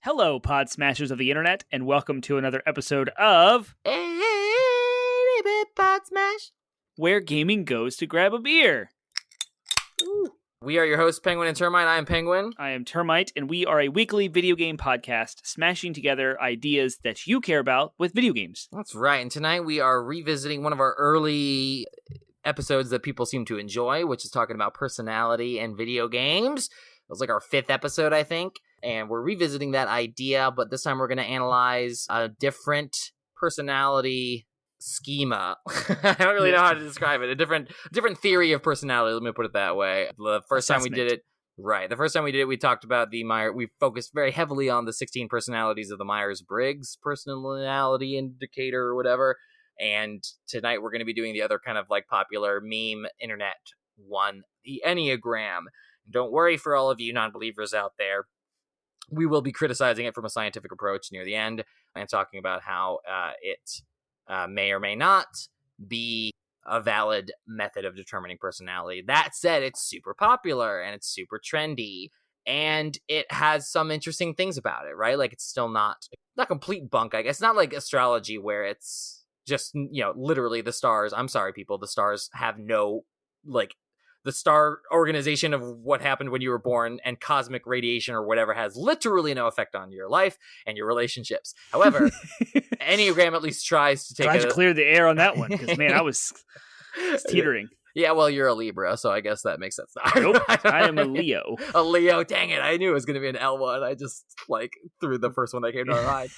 Hello, pod smashers of the internet, and welcome to another episode of 80-bit pod smash. Where Gaming Goes to Grab a Beer. Ooh. We are your hosts, Penguin and Termite. I am Penguin. I am Termite, and we are a weekly video game podcast smashing together ideas that you care about with video games. That's right, and tonight we are revisiting one of our early episodes that people seem to enjoy, which is talking about personality and video games. It was like our 5th episode, I think, and we're revisiting that idea, but this time we're going to analyze a different personality schema. I don't really know how to describe it. A different theory of personality, let me put it that way. The first time we did it, we talked about we focused very heavily on the 16 personalities of the Myers-Briggs personality indicator or whatever. And tonight we're going to be doing the other kind of like popular meme internet one, the Enneagram. Don't worry for all of you non-believers out there. We will be criticizing it from a scientific approach near the end and talking about how it may or may not be a valid method of determining personality. That said, it's super popular and it's super trendy and it has some interesting things about it, right? Like it's still not complete bunk, I guess. It's not like astrology where it's just, literally the stars. I'm sorry, people. The stars have no, the star organization of what happened when you were born and cosmic radiation or whatever has literally no effect on your life and your relationships. However, Enneagram at least tries to take Glad you cleared the air on that one, because, man, I was teetering. Yeah, well, you're a Libra, so I guess that makes sense. Nope, I am a Leo. A Leo, dang it. I knew it was going to be an L1. I just, threw the first one that came to my mind.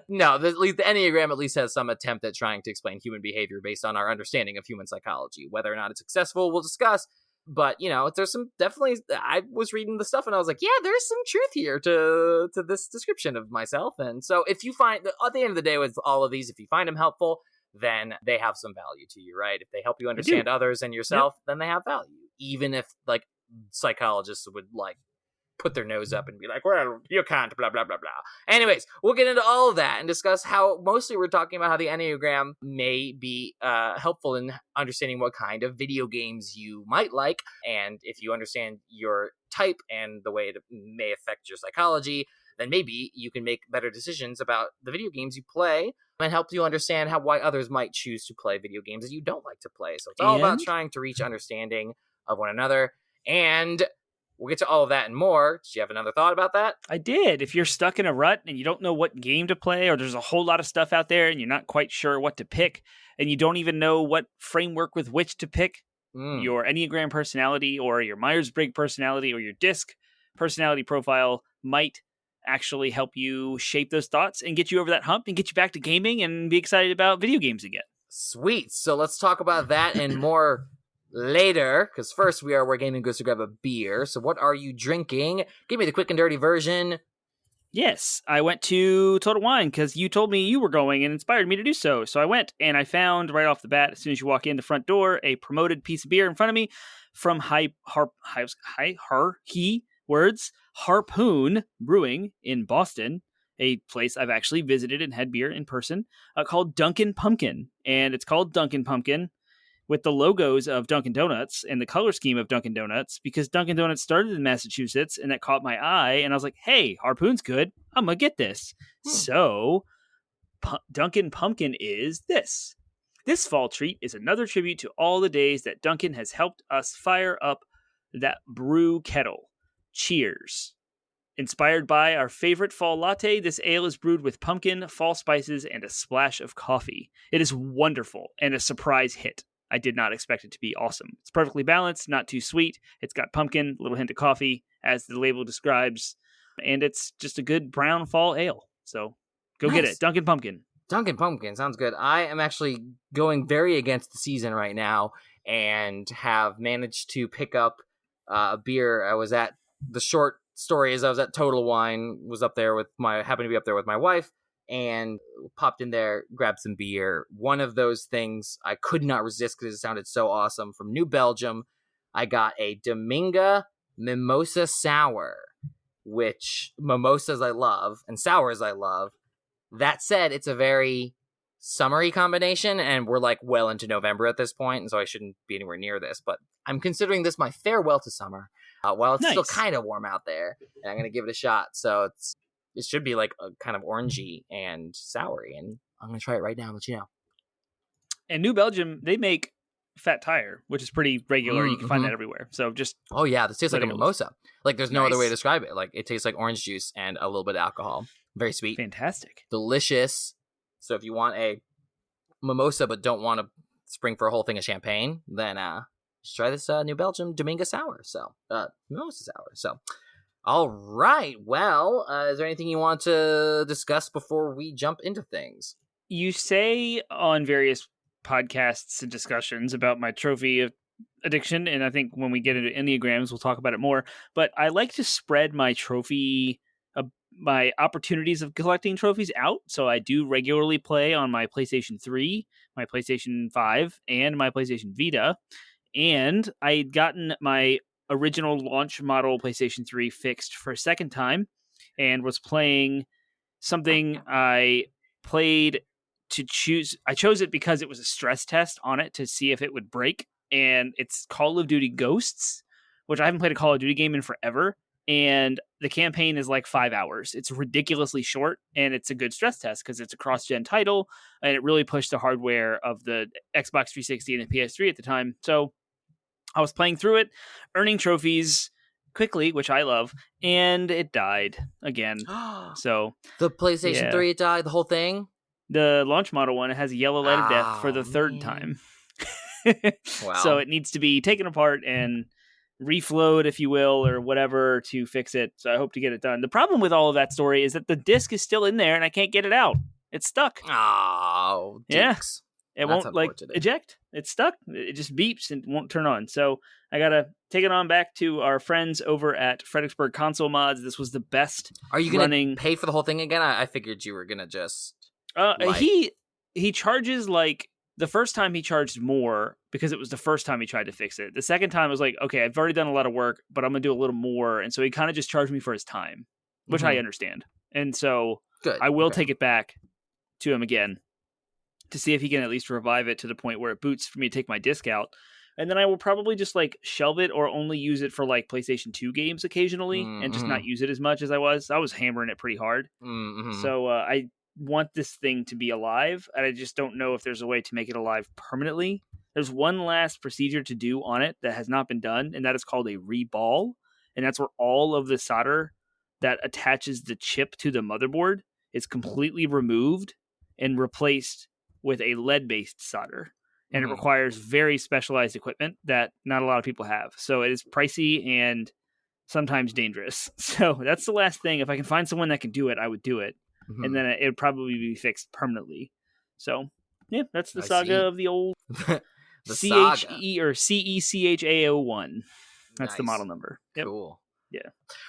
No, at least the Enneagram at least has some attempt at trying to explain human behavior based on our understanding of human psychology. Whether or not it's successful, we'll discuss. But, there's some definitely, I was reading the stuff and I was like, yeah, there's some truth here to this description of myself. And so if you find, at the end of the day with all of these, if you find them helpful, then they have some value to you, right? If they help you understand others and yourself, then they have value. Even if, psychologists would, put their nose up and be like, well, you can't, blah, blah, blah, blah. Anyways, we'll get into all of that and discuss how, mostly we're talking about how the Enneagram may be helpful in understanding what kind of video games you might like. And if you understand your type and the way it may affect your psychology, then maybe you can make better decisions about the video games you play and help you understand why others might choose to play video games that you don't like to play. So it's all about trying to reach understanding of one another. And we'll get to all of that and more. Did you have another thought about that? I did. If you're stuck in a rut and you don't know what game to play, or there's a whole lot of stuff out there and you're not quite sure what to pick, and you don't even know what framework with which to pick, your Enneagram personality or your Myers-Briggs personality or your DISC personality profile might actually help you shape those thoughts and get you over that hump and get you back to gaming and be excited about video games again. Sweet. So let's talk about that and more later, because first we are where gaming goes to grab a beer. So what are you drinking? Give me the quick and dirty version. Yes, I went to Total Wine because you told me you were going and inspired me to do so. So I went and I found right off the bat, as soon as you walk in the front door, a promoted piece of beer in front of me from Harpoon Brewing in Boston, a place I've actually visited and had beer in person, called Dunkin Pumpkin. And it's called Dunkin Pumpkin with the logos of Dunkin' Donuts and the color scheme of Dunkin' Donuts, because Dunkin' Donuts started in Massachusetts and that caught my eye. And I was like, hey, Harpoon's good. I'm going to get this. So Dunkin Pumpkin is this. This fall treat is another tribute to all the days that Dunkin' has helped us fire up that brew kettle. Cheers. Inspired by our favorite fall latte, this ale is brewed with pumpkin, fall spices, and a splash of coffee. It is wonderful and a surprise hit. I did not expect it to be awesome. It's perfectly balanced, not too sweet. It's got pumpkin, a little hint of coffee, as the label describes, and it's just a good brown fall ale. So go get it. Dunkin Pumpkin. Dunkin Pumpkin sounds good. I am actually going very against the season right now and have managed to pick up a beer. The short story is I was at Total Wine, happened to be up there with my wife, and popped in there, grabbed some beer. One of those things I could not resist because it sounded so awesome. From New Belgium, I got a Dominga Mimosa Sour, which mimosas I love and sours I love. That said, it's a very summery combination, and we're well into November at this point, and so I shouldn't be anywhere near this, but I'm considering this my farewell to summer while it's still kind of warm out there, and I'm going to give it a shot. So it's it should be like a kind of orangey and soury. And I'm gonna try it right now and let you know. And New Belgium, they make Fat Tire, which is pretty regular. You can find that everywhere. So just oh yeah, this tastes like a mimosa. Like there's no other way to describe it. Like it tastes like orange juice and a little bit of alcohol. Very sweet, fantastic, delicious. So if you want a mimosa but don't want to spring for a whole thing of champagne, then just try this New Belgium Dominga Sour. So mimosa sour. So all right. Well, is there anything you want to discuss before we jump into things? You say on various podcasts and discussions about my trophy addiction, and I think when we get into Enneagrams, we'll talk about it more. But I like to spread my trophy, my opportunities of collecting trophies out. So I do regularly play on my PlayStation 3, my PlayStation 5, and my PlayStation Vita. And I had gotten my original launch model PlayStation 3 fixed for a second time, and was playing something I played to choose. I chose it because it was a stress test on it to see if it would break. And it's Call of Duty Ghosts, which I haven't played a Call of Duty game in forever. And the campaign is like 5 hours. It's ridiculously short, and it's a good stress test because it's a cross-gen title, and it really pushed the hardware of the Xbox 360 and the PS3 at the time. So I was playing through it, earning trophies quickly, which I love, and it died again. So the PlayStation 3, it died, the whole thing? The launch model one, it has a yellow light of death for the third time. Wow. So it needs to be taken apart and reflowed, if you will, or whatever to fix it. So I hope to get it done. The problem with all of that story is that the disc is still in there and I can't get it out. It's stuck. Oh, dicks. Yeah. It won't like eject. It's stuck. It just beeps and won't turn on. So I got to take it on back to our friends over at Fredericksburg Console Mods. This was the best. Are you going to pay for the whole thing again? I figured you were going to just... He charges like... The first time he charged more because it was the first time he tried to fix it. The second time I was like, okay, I've already done a lot of work, but I'm going to do a little more. And so he kind of just charged me for his time, which I understand. And so I will take it back to him again to see if he can at least revive it to the point where it boots for me to take my disc out. And then I will probably just like shelve it or only use it for like PlayStation 2 games occasionally and just not use it as much as I was. I was hammering it pretty hard. So I want this thing to be alive, and I just don't know if there's a way to make it alive permanently. There's one last procedure to do on it that has not been done, and that is called a reball, and that's where all of the solder that attaches the chip to the motherboard is completely removed and replaced with a lead-based solder, and it requires very specialized equipment that not a lot of people have. So it is pricey and sometimes dangerous. So that's the last thing. If I can find someone that can do it, I would do it. And then it would probably be fixed permanently. So, yeah, that's the saga of the old the CHE or CECHA01. That's the model number. Yep. Cool. Yeah.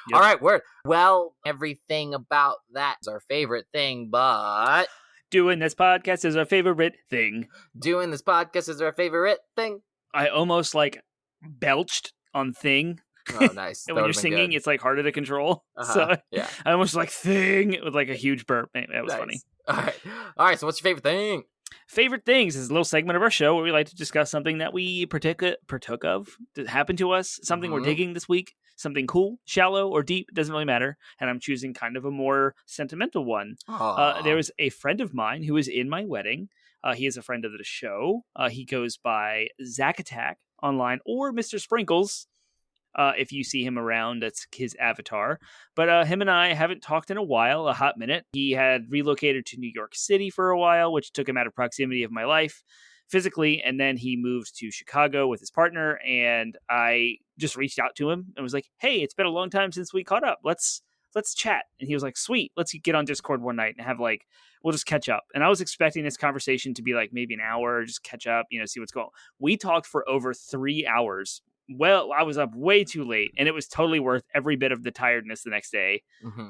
Yep. All right, word. Well, everything about that is our favorite thing, but... Doing this podcast is our favorite thing. Doing this podcast is our favorite thing. I almost, like, belched on thing. Oh, nice. And when you're singing, it's like harder to control. So yeah, I almost like thing with like a huge burp. That was funny. All right. So what's your favorite thing? Favorite things is a little segment of our show where we like to discuss something that we partook of, that happened to us, something we're digging this week, something cool, shallow, or deep. It doesn't really matter. And I'm choosing kind of a more sentimental one. There was a friend of mine who was in my wedding. He is a friend of the show. He goes by Zack Attack online or Mr. Sprinkles. If you see him around, that's his avatar. But him and I haven't talked in a while, a hot minute. He had relocated to New York City for a while, which took him out of proximity of my life physically. And then he moved to Chicago with his partner. And I just reached out to him and was like, hey, it's been a long time since we caught up. Let's chat. And he was like, sweet, let's get on Discord one night and have we'll just catch up. And I was expecting this conversation to be like maybe an hour, just catch up, see what's going on. We talked for over 3 hours. Well, I was up way too late, and it was totally worth every bit of the tiredness the next day.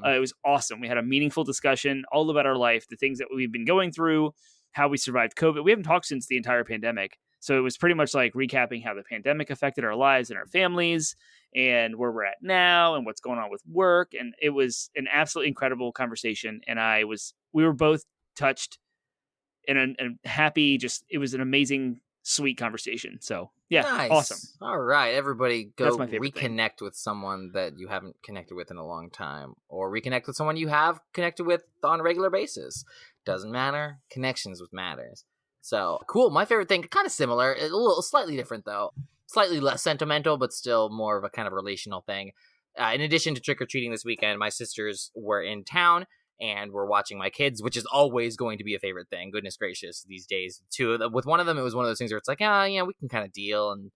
It was awesome. We had a meaningful discussion all about our life, the things that we've been going through, how we survived COVID. We haven't talked since the entire pandemic. So it was pretty much like recapping how the pandemic affected our lives and our families and where we're at now and what's going on with work. And it was an absolutely incredible conversation. And we were both touched and happy. It was an amazing, sweet conversation. So Yeah, Nice. awesome. All right, everybody go That's my favorite reconnect with someone that you haven't connected with in a long time, or reconnect with someone you have connected with on a regular basis. Doesn't matter. Connections with matters. So cool. My favorite thing, kind of similar, a little slightly different though, slightly less sentimental, but still more of a kind of relational thing. In addition to trick or treating this weekend, my sisters were in town and we're watching my kids, which is always going to be a favorite thing. Goodness gracious, these days. Two of them, with one of them, it was one of those things where it's like, yeah, we can kind of deal, and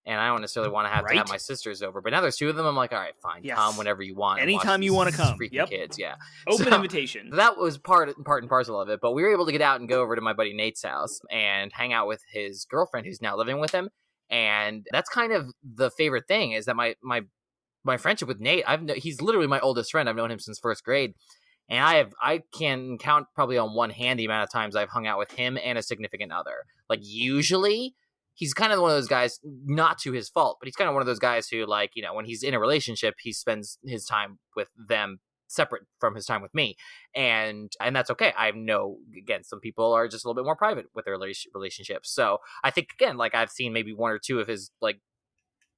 I don't necessarily want to have my sisters over. But now there's two of them. I'm like, all right, fine, come whenever you want. Anytime you want to come. Freaking kids, yeah. Open invitation. That was part and parcel of it. But we were able to get out and go over to my buddy Nate's house and hang out with his girlfriend, who's now living with him. And that's kind of the favorite thing, is that my friendship with Nate, he's literally my oldest friend. I've known him since first grade. And I can count probably on one hand the amount of times I've hung out with him and a significant other. Like, usually he's kind of one of those guys, not to his fault, but he's kind of one of those guys who, like, you know, when he's in a relationship, he spends his time with them separate from his time with me. And that's okay. I know, again, some people are just a little bit more private with their relationships. So I think, again, like, I've seen maybe one or two of his, like,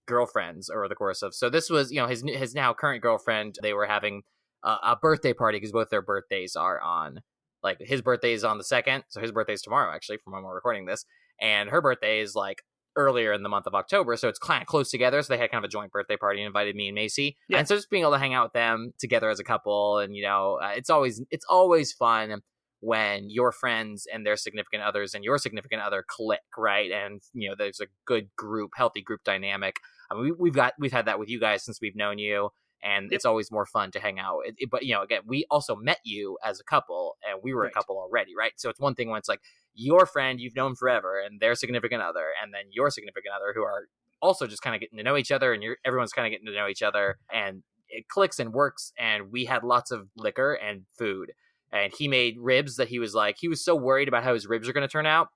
girlfriends over the course of, so this was, you know, his now current girlfriend. They were having a birthday party because both their birthdays are on, like, his birthday is on the 2nd, so his birthday is tomorrow, actually, from when we're recording this, and her birthday is like earlier in the month of October, so it's kind of close together. So they had kind of a joint birthday party and invited me and Macy, and so just being able to hang out with them together as a couple, and, you know, it's always fun when your friends and their significant others and your significant other click, right? And, you know, there's a good group, healthy group dynamic. I mean, we've had that with you guys since we've known you. And it's always more fun to hang out. But, you know, again, we also met you as a couple, and we were a couple already, right? So it's one thing when it's like your friend you've known forever and their significant other, and then your significant other who are also just kind of getting to know each other, and everyone's kind of getting to know each other, and it clicks and works. And we had lots of liquor and food, and he made ribs that he was so worried about how his ribs are going to turn out,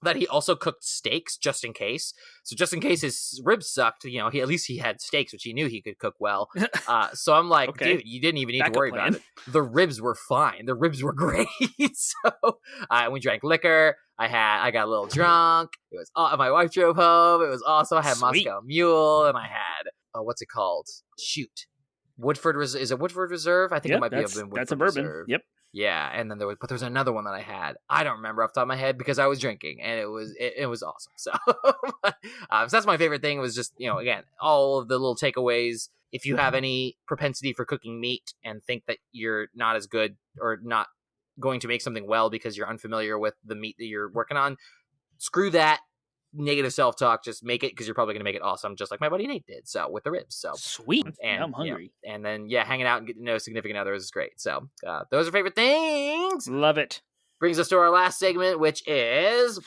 that he also cooked steaks just in case. So just in case his ribs sucked, you know, at least he had steaks, which he knew he could cook well. So I'm like, dude, you didn't even need to worry about it. The ribs were fine. The ribs were great. So we drank liquor. I got a little drunk. It was my wife drove home. It was awesome. I had Moscow Mule, and I had what's it called? Shoot, Woodford is it Woodford Reserve? I think it might be Woodford that's a bourbon. Reserve. Yep. Yeah, and then there was another one that I had. I don't remember off the top of my head because I was drinking, and it was awesome. So, so that's my favorite thing. Was just, you know, again, all of the little takeaways. If you have any propensity for cooking meat and think that you're not as good or not going to make something well because you're unfamiliar with the meat that you're working on, screw that negative self-talk. Just make it, because you're probably going to make it awesome, just like my buddy Nate did. So with the ribs, so sweet. And I'm hungry. You know, and then hanging out and getting to know significant others is great. So those are favorite things. Love it. Brings us to our last segment, which is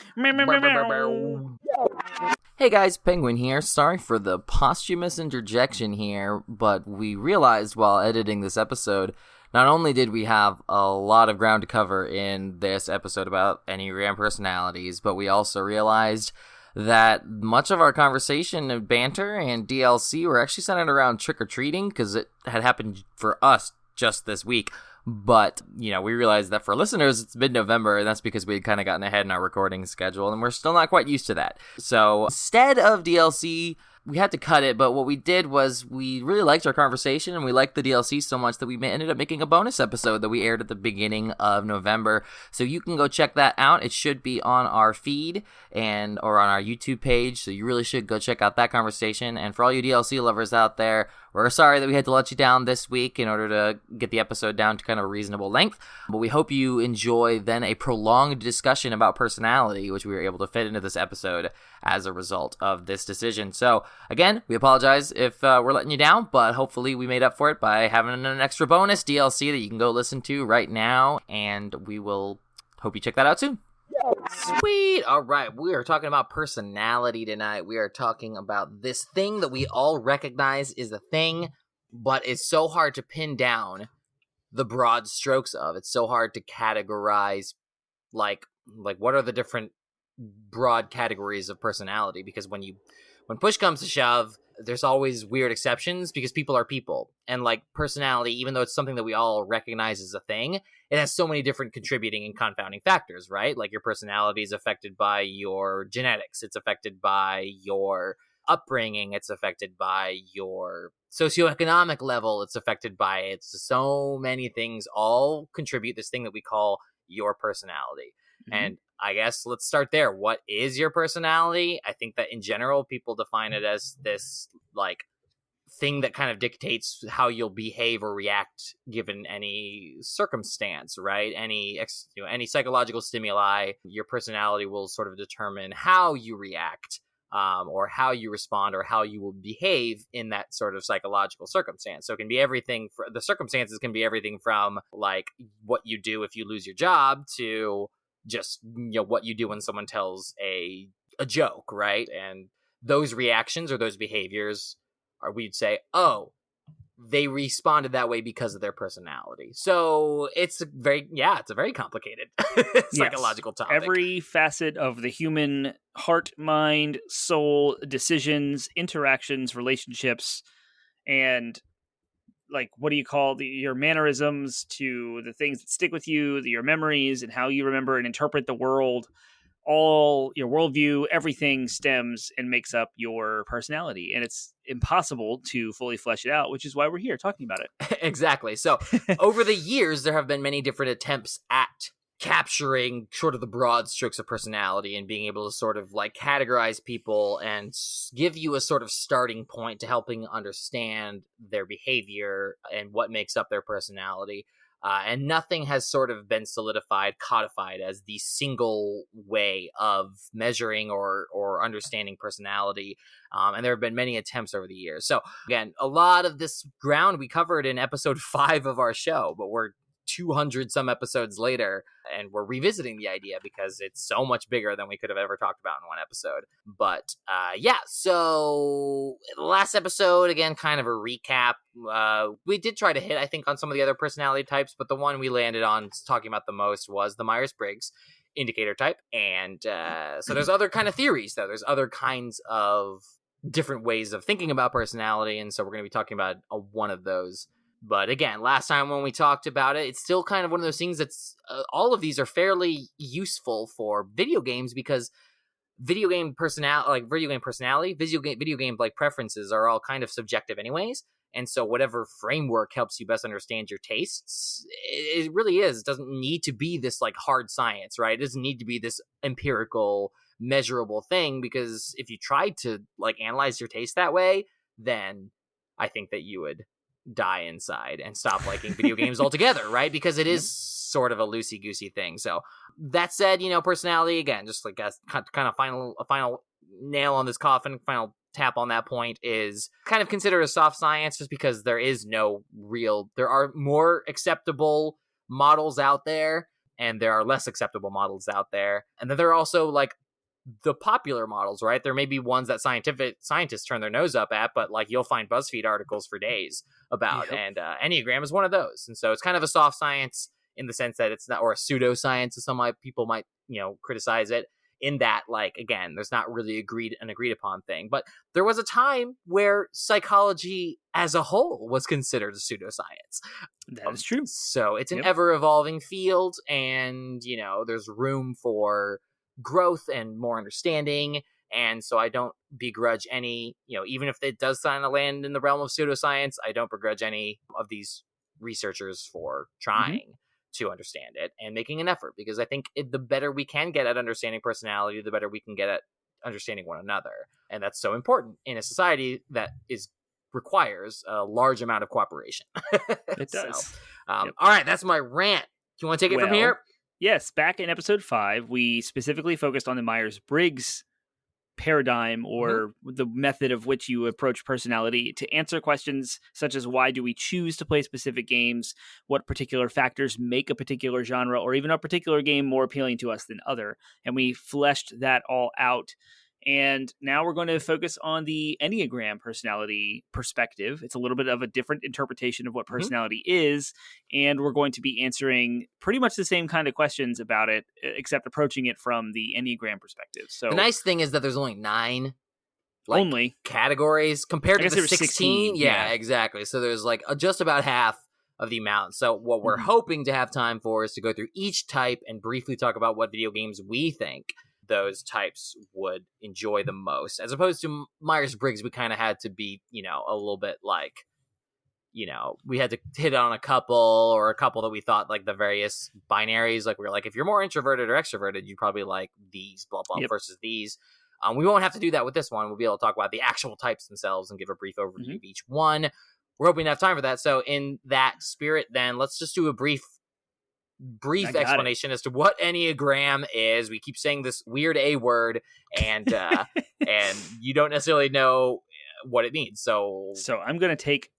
Hey guys, Penguin here. Sorry for the posthumous interjection here, but we realized while editing this episode, not only did we have a lot of ground to cover in this episode about Enneagram personalities, but we also realized that much of our conversation and banter and DLC were actually centered around trick-or-treating, because it had happened for us just this week. But, you know, we realized that for listeners, it's mid-November, and that's because we had kind of gotten ahead in our recording schedule, and we're still not quite used to that. So instead of DLC, we had to cut it, but what we did was we really liked our conversation, and we liked the DLC so much that we ended up making a bonus episode that we aired at the beginning of November. So you can go check that out. It should be on our feed or on our YouTube page, so you really should go check out that conversation. And for all you DLC lovers out there, we're sorry that we had to let you down this week in order to get the episode down to kind of a reasonable length, but we hope you enjoy then a prolonged discussion about personality, which we were able to fit into this episode as a result of this decision. So again, we apologize if we're letting you down, but hopefully we made up for it by having an extra bonus DLC that you can go listen to right now, and we will hope you check that out soon. Sweet. All right. We are talking about personality tonight. We are talking about this thing that we all recognize is a thing, but it's so hard to pin down the broad strokes of. It's so hard to categorize, like what are the different broad categories of personality? Because when when push comes to shove, there's always weird exceptions because people are people. And like personality, even though it's something that we all recognize as a thing, it has so many different contributing and confounding factors, right? Like your personality is affected by your genetics. It's affected by your upbringing. It's affected by your socioeconomic level. It's affected by so many things all contribute this thing that we call your personality. And I guess let's start there. What is your personality? I think that in general, people define it as this like thing that kind of dictates how you'll behave or react given any circumstance, right? Any psychological stimuli, your personality will sort of determine how you react, or how you respond, or how you will behave in that sort of psychological circumstance. So it can be everything. The circumstances can be everything from like what you do if you lose your job to just what you do when someone tells a joke, right? And those reactions or those behaviors are, we'd say, oh, they responded that way because of their personality. So it's a very complicated psychological topic. Every facet of the human heart, mind, soul, decisions, interactions, relationships, and like, what do you call your mannerisms to the things that stick with you, your memories, and how you remember and interpret the world, all your worldview, everything stems and makes up your personality. And it's impossible to fully flesh it out, which is why we're here talking about it. Exactly. So over the years, there have been many different attempts at capturing sort of the broad strokes of personality and being able to sort of like categorize people and give you a sort of starting point to helping understand their behavior and what makes up their personality. And nothing has sort of been solidified, codified as the single way of measuring or understanding personality. And there have been many attempts over the years. So again, a lot of this ground we covered in episode 5 of our show, but we're 200 some episodes later, and we're revisiting the idea because it's so much bigger than we could have ever talked about in one episode. But so last episode, again, kind of a recap. We did try to hit, I think, on some of the other personality types, but the one we landed on talking about the most was the Myers-Briggs indicator type. And so there's other kind of theories, though. There's other kinds of different ways of thinking about personality, and so we're going to be talking about one of those. But again, last time when we talked about it, it's still kind of one of those things that's all of these are fairly useful for video games because video game personality, video game like preferences are all kind of subjective anyways. And so whatever framework helps you best understand your tastes, it really is. It doesn't need to be this like hard science, right? It doesn't need to be this empirical, measurable thing, because if you tried to like analyze your taste that way, then I think that you would die inside and stop liking video games altogether, right? Because it is sort of a loosey-goosey thing. So that said, personality, again, just like a kind of final nail on this coffin, final tap on that point is kind of considered a soft science just because there are more acceptable models out there and there are less acceptable models out there. And then there are also like the popular models, right? There may be ones that scientists turn their nose up at, but like you'll find BuzzFeed articles for days about, and Enneagram is one of those. And so it's kind of a soft science in the sense that it's not, or a pseudoscience, as some people might, criticize it, in that, like, again, there's not really an agreed upon thing. But there was a time where psychology as a whole was considered a pseudoscience. That is true. So it's an ever-evolving field, and, there's room for growth and more understanding. And so I don't begrudge any, even if it does kind of land in the realm of pseudoscience, I don't begrudge any of these researchers for trying to understand it and making an effort, because I think the better we can get at understanding personality, the better we can get at understanding one another. And that's so important in a society that requires a large amount of cooperation. It does. So, all right, that's my rant. Do you want to take it from here? Yes, back in episode 5, we specifically focused on the Myers-Briggs paradigm, or the method of which you approach personality to answer questions such as why do we choose to play specific games, what particular factors make a particular genre or even a particular game more appealing to us than other. And we fleshed that all out. And now we're going to focus on the Enneagram personality perspective. It's a little bit of a different interpretation of what personality is, and we're going to be answering pretty much the same kind of questions about it, except approaching it from the Enneagram perspective. So the nice thing is that there's only 9 like only categories compared I to guess the there were 16. 16. Yeah, exactly. So there's like just about half of the amount. So what we're hoping to have time for is to go through each type and briefly talk about what video games we think those types would enjoy the most. As opposed to Myers-Briggs, we kind of had to be, a little bit like, we had to hit on a couple that we thought like the various binaries. Like we were like, if you're more introverted or extroverted, you probably like these blah, blah versus these. We won't have to do that with this one. We'll be able to talk about the actual types themselves and give a brief overview of each one. We're hoping to have time for that. So in that spirit, then let's just do a brief explanation as to what Enneagram is. We keep saying this weird A word, and and you don't necessarily know what it means. So I'm going to take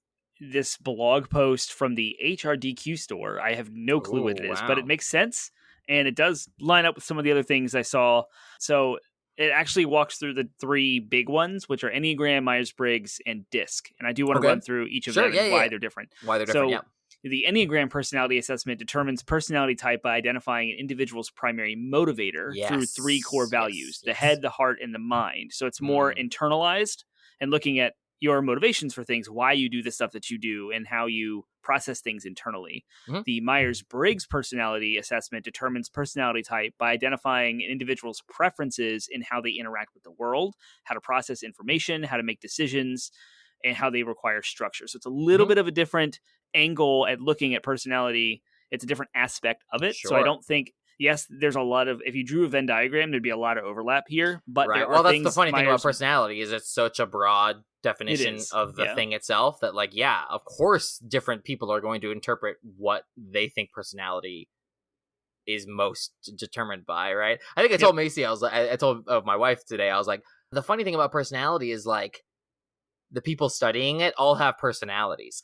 this blog post from the HRDQ store. I have no clue what it is, but it makes sense, and it does line up with some of the other things I saw. So it actually walks through the three big ones, which are Enneagram, Myers-Briggs, and DISC. And I do want to run through each of them and why they're different. The Enneagram personality assessment determines personality type by identifying an individual's primary motivator through three core values, the head, the heart, and the mind. So it's more internalized and looking at your motivations for things, why you do the stuff that you do, and how you process things internally. The Myers-Briggs personality assessment determines personality type by identifying an individual's preferences in how they interact with the world, how to process information, how to make decisions, and how they require structure. So it's a little bit of a different angle at looking at personality. It's a different aspect of it. So I don't think, yes, there's a lot of, if you drew a Venn diagram, there'd be a lot of overlap here, but there are that's the funny thing about personality is it's such a broad definition of the thing itself that like, of course different people are going to interpret what they think personality is most determined by, right? I think I told Macy, I told my wife today, I was like, the funny thing about personality is like, the people studying it all have personalities.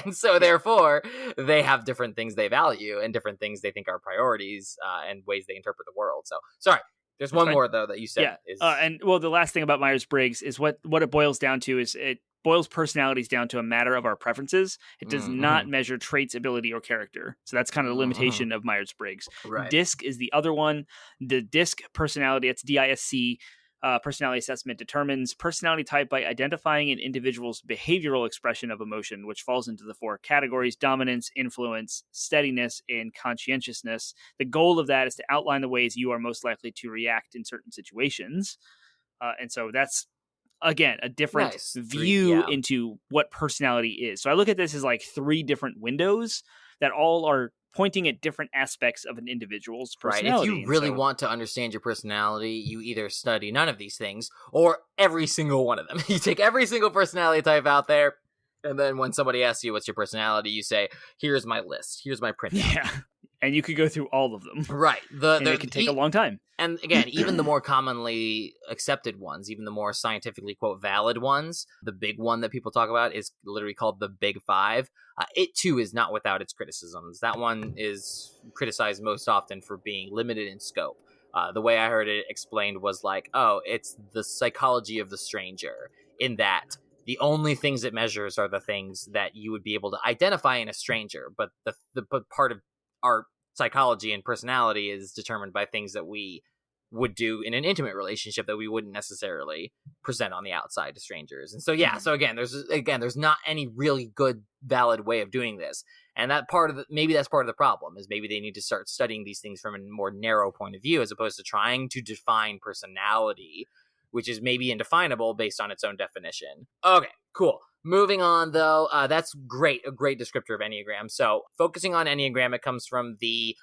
And so therefore they have different things they value and different things they think are priorities and ways they interpret the world. So sorry, there's one more though that you said. And the last thing about Myers-Briggs is what it boils down to is it boils personalities down to a matter of our preferences. It does not measure traits, ability, or character. So that's kind of the limitation of Myers-Briggs. DISC is the other one. The DISC personality, it's DISC, personality assessment determines personality type by identifying an individual's behavioral expression of emotion, which falls into the four categories: dominance, influence, steadiness, and conscientiousness. The goal of that is to outline the ways you are most likely to react in certain situations. And so that's, again, a different view into what personality is. So I look at this as like three different windows that all are pointing at different aspects of an individual's personality. If you really want to understand your personality, you either study none of these things or every single one of them. You take every single personality type out there, and then when somebody asks you what's your personality, you say, here's my list, here's my printout. Yeah, and you could go through all of them. Right. And it can take a long time. And again, even the more commonly accepted ones, even the more scientifically, quote, valid ones, the big one that people talk about is literally called the Big Five. It, too, is not without its criticisms. That one is criticized most often for being limited in scope. The way I heard it explained was like, it's the psychology of the stranger, in that the only things it measures are the things that you would be able to identify in a stranger. But the part of our psychology and personality is determined by things that we would do in an intimate relationship that we wouldn't necessarily present on the outside to strangers. And so, so there's not any really good, valid way of doing this. And maybe that's part of the problem, is maybe they need to start studying these things from a more narrow point of view, as opposed to trying to define personality, which is maybe indefinable based on its own definition. Okay, cool. Moving on, though, that's great. A great descriptor of Enneagram. So focusing on Enneagram, it comes from the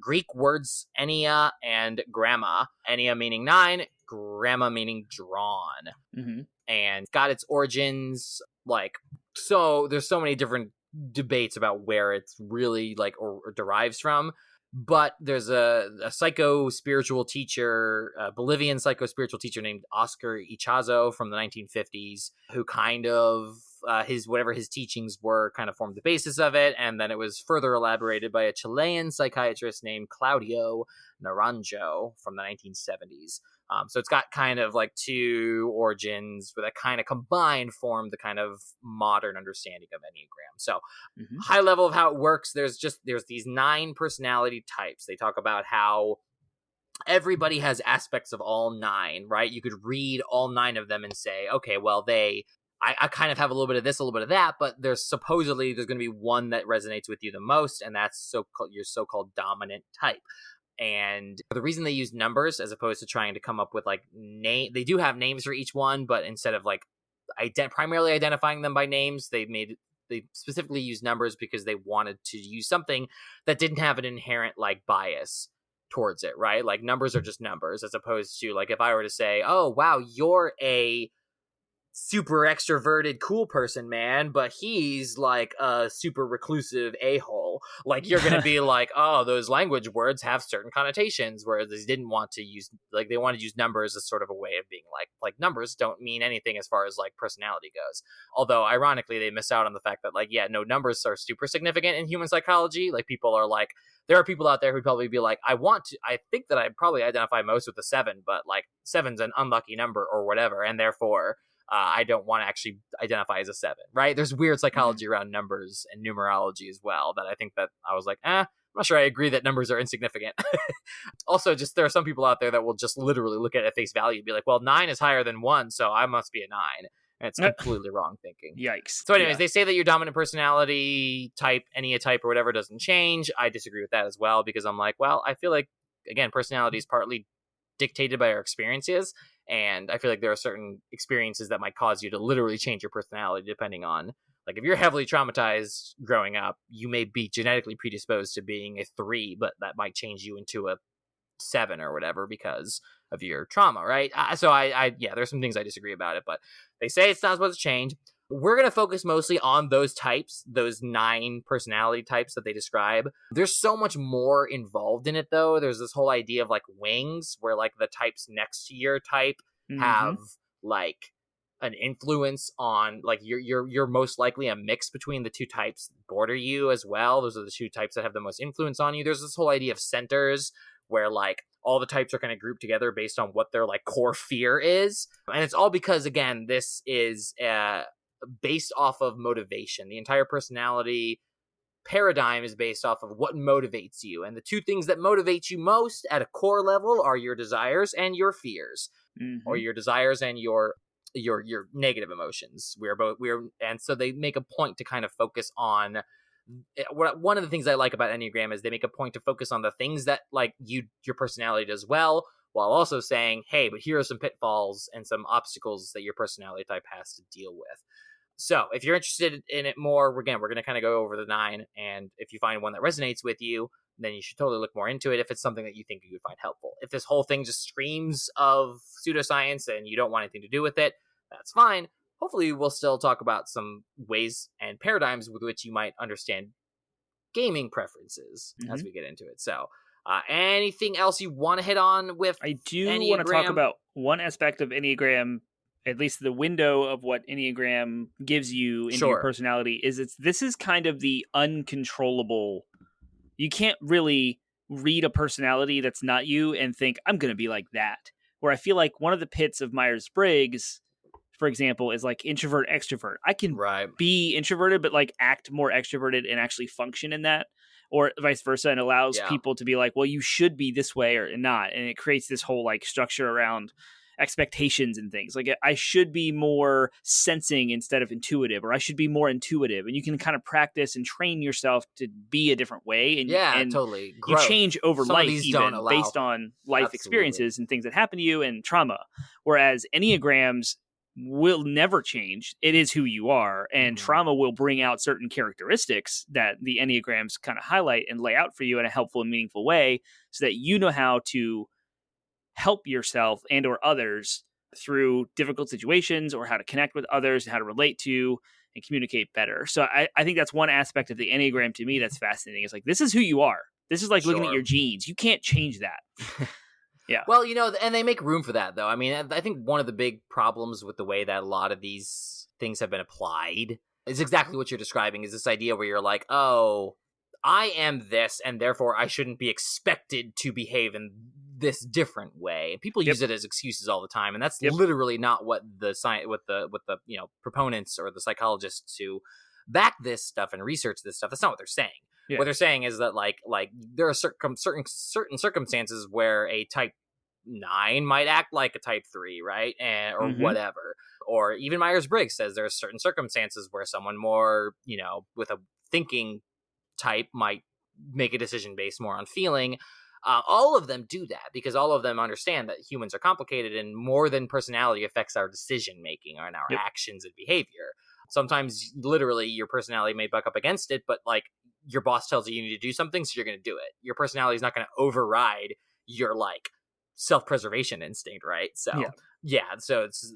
Greek words ennea and gramma. Ennea meaning 9, gramma meaning drawn. And got its origins, so there's so many different debates about where it's really or derives from. But there's a psycho-spiritual teacher, a Bolivian psycho-spiritual teacher named Oscar Ichazo from the 1950s, who kind of, whatever his teachings were, kind of formed the basis of it. And then it was further elaborated by a Chilean psychiatrist named Claudio Naranjo from the 1970s. So it's got kind of two origins that kind of combined form the kind of modern understanding of Enneagram. So high level of how it works, there's these 9 personality types. They talk about how everybody has aspects of all 9, right? You could read all 9 of them and say, okay, well, I kind of have a little bit of this, a little bit of that, but there's going to be one that resonates with you the most, and that's your so-called dominant type. And the reason they use numbers as opposed to trying to come up with like they do have names for each one, but instead of like primarily identifying them by names, they specifically use numbers because they wanted to use something that didn't have an inherent like bias towards it, right? Like numbers are just numbers, as opposed to like if I were to say, oh wow, you're a super extroverted cool person, man, but he's like a super reclusive a-hole, like you're gonna be like, oh, those language words have certain connotations, whereas they didn't want to use, like, they wanted to use numbers as sort of a way of being like numbers don't mean anything as far as like personality goes. Although ironically they miss out on the fact that like, yeah, no, numbers are super significant in human psychology. Like people are like, there are people out there who'd probably be like, I think that I probably identify most with the 7, but like 7's an unlucky number or whatever, and therefore I don't want to actually identify as a 7, right? There's weird psychology around numbers and numerology as well that I think that I was like, I'm not sure I agree that numbers are insignificant. Also, just there are some people out there that will just literally look at it at face value and be like, well, 9 is higher than 1, so I must be a 9. And it's completely wrong thinking. Yikes. So anyways, They say that your dominant personality type, Ennea type or whatever, doesn't change. I disagree with that as well, because I'm like, well, I feel like, again, personality is partly dictated by our experiences, and I feel like there are certain experiences that might cause you to literally change your personality depending on, like, if you're heavily traumatized growing up, you may be genetically predisposed to being a 3, but that might change you into a 7 or whatever because of your trauma, right? So there's some things I disagree about it, but they say it's not supposed to change. We're going to focus mostly on those types, those 9 personality types that they describe. There's so much more involved in it, though. There's this whole idea of like wings, where like the types next to your type have like an influence on, like, you're most likely a mix between the 2 types border you as well. Those are the 2 types that have the most influence on you. There's this whole idea of centers, where like all the types are kind of grouped together based on what their like core fear is, and it's all because, again, this is based off of motivation. The entire personality paradigm is based off of what motivates you, and the 2 things that motivate you most at a core level are your desires and your fears, or your desires and your negative emotions. And so they make a point to kind of focus on one of the things I like about Enneagram is they make a point to focus on the things that like your personality does well, while also saying, hey, but here are some pitfalls and some obstacles that your personality type has to deal with. So if you're interested in it more, we're going to kind of go over the 9, and if you find one that resonates with you, then you should totally look more into it if it's something that you think you would find helpful. If this whole thing just screams of pseudoscience and you don't want anything to do with it, that's fine. Hopefully we'll still talk about some ways and paradigms with which you might understand gaming preferences as we get into it. So anything else you want to hit on with I do want to talk about one aspect of Enneagram, at least the window of what Enneagram gives you in your personality, is this is kind of the uncontrollable. You can't really read a personality that's not you and think, I'm going to be like that. Where I feel like one of the pits of Myers-Briggs, for example, is like introvert, extrovert. I can be introverted, but like act more extroverted and actually function in that, or vice versa. And allows people to be like, well, you should be this way or not. And it creates this whole like structure around expectations and things. Like I should be more sensing instead of intuitive, or I should be more intuitive. And you can kind of practice and train yourself to be a different way. And totally. You change over life, even based on life Absolutely. experiences and things that happen to you and trauma. Whereas Enneagrams will never change. It is who you are, and trauma will bring out certain characteristics that the Enneagrams kind of highlight and lay out for you in a helpful and meaningful way, so that you know how to help yourself and or others through difficult situations, or how to connect with others and how to relate to and communicate better. So I think that's one aspect of the Enneagram to me that's fascinating. It's like, this is who you are. This is like looking at your genes. You can't change that. Yeah. Well, and they make room for that, though. I mean, I think one of the big problems with the way that a lot of these things have been applied is exactly what you're describing, is this idea where you're like, oh, I am this, and therefore I shouldn't be expected to behave in this different way. People use it as excuses all the time, and that's literally not what the proponents or the psychologists who back this stuff and research this stuff, that's not what they're saying. Yeah. What they're saying is that like there are certain circumstances where a type 9 might act like a type 3, right? And or whatever. Or even Myers-Briggs says there are certain circumstances where someone more, with a thinking type might make a decision based more on feeling. All of them do that because all of them understand that humans are complicated and more than personality affects our decision making and our actions and behavior. Sometimes literally your personality may buck up against it, but like your boss tells you need to do something, so you're going to do it. Your personality is not going to override your like self-preservation instinct, right? So so it's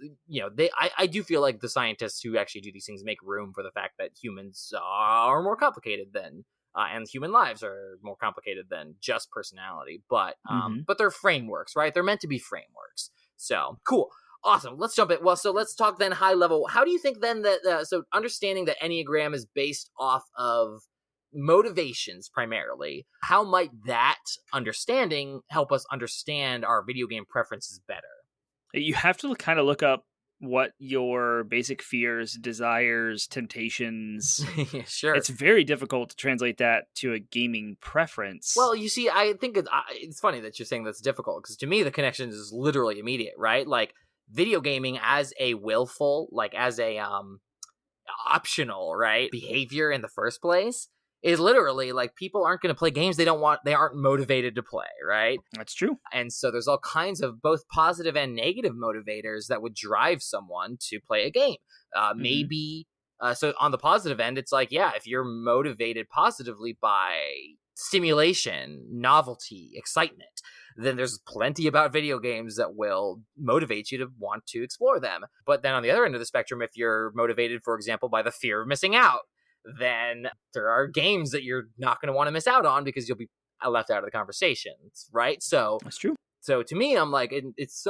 I do feel like the scientists who actually do these things make room for the fact that humans are more complicated than and human lives are more complicated than just personality, but they're frameworks, right? They're meant to be frameworks. So cool. Awesome. Let's jump in. Well, so let's talk then high level. How do you think then that, so understanding that Enneagram is based off of motivations primarily, how might that understanding help us understand our video game preferences better? You have to kind of look up what your basic fears, desires, temptations. Sure. It's very difficult to translate that to a gaming preference. Well, you see, I think it's funny that you're saying that's difficult, because to me the connection is literally immediate, right? Like video gaming as a willful, like as a optional, right, behavior in the first place is literally like people aren't going to play games they aren't motivated to play, right? That's true. And so there's all kinds of both positive and negative motivators that would drive someone to play a game. Maybe so on the positive end, it's like, if you're motivated positively by stimulation, novelty, excitement, then there's plenty about video games that will motivate you to want to explore them. But then on the other end of the spectrum, if you're motivated, for example, by the fear of missing out, then there are games that you're not going to want to miss out on because you'll be left out of the conversations, right? So that's true. So to me, I'm like, it's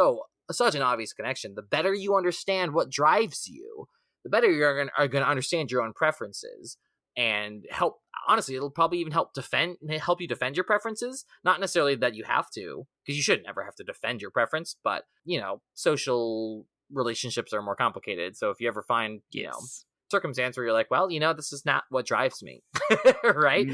such an obvious connection. The better you understand what drives you, the better you're going to understand your own preferences and help. Honestly, it'll probably even help you defend your preferences. Not necessarily that you have to, because you should never have to defend your preference. But social relationships are more complicated. So if you ever find circumstance where you're like, well, this is not what drives me, right?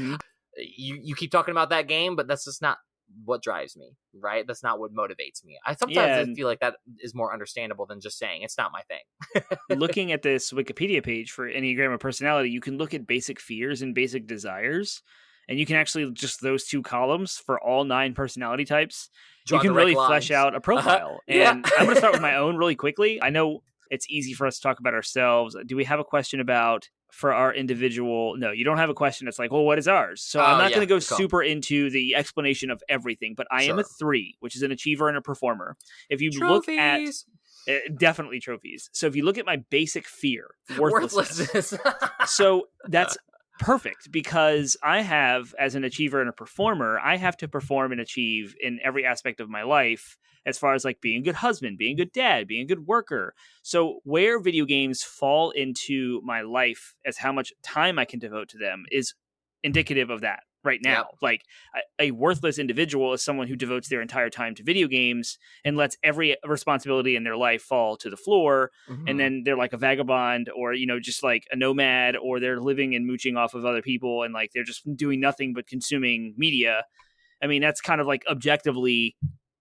You keep talking about that game, but that's just not what drives me, right? That's not what motivates me. I feel like that is more understandable than just saying it's not my thing. Looking at this Wikipedia page for Enneagram of personality, you can look at basic fears and basic desires, and you can actually just those two columns for all 9 personality types. You can really flesh out a profile. And I'm going to start with my own really quickly. I know it's easy for us to talk about ourselves. Do we have a question about for our individual? No, you don't have a question that's like, well, what is ours? So I'm not going to go super into the explanation of everything, but I am a 3, which is an achiever and a performer. If you look at definitely trophies. So if you look at my basic fear, worthlessness. So that's perfect, because I have, as an achiever and a performer, I have to perform and achieve in every aspect of my life, as far as like being a good husband, being a good dad, being a good worker. So where video games fall into my life as how much time I can devote to them is indicative of that right now. Yep. Like a worthless individual is someone who devotes their entire time to video games and lets every responsibility in their life fall to the floor. And then they're like a vagabond, or, just like a nomad, or they're living and mooching off of other people. And like, they're just doing nothing but consuming media. I mean, that's kind of like objectively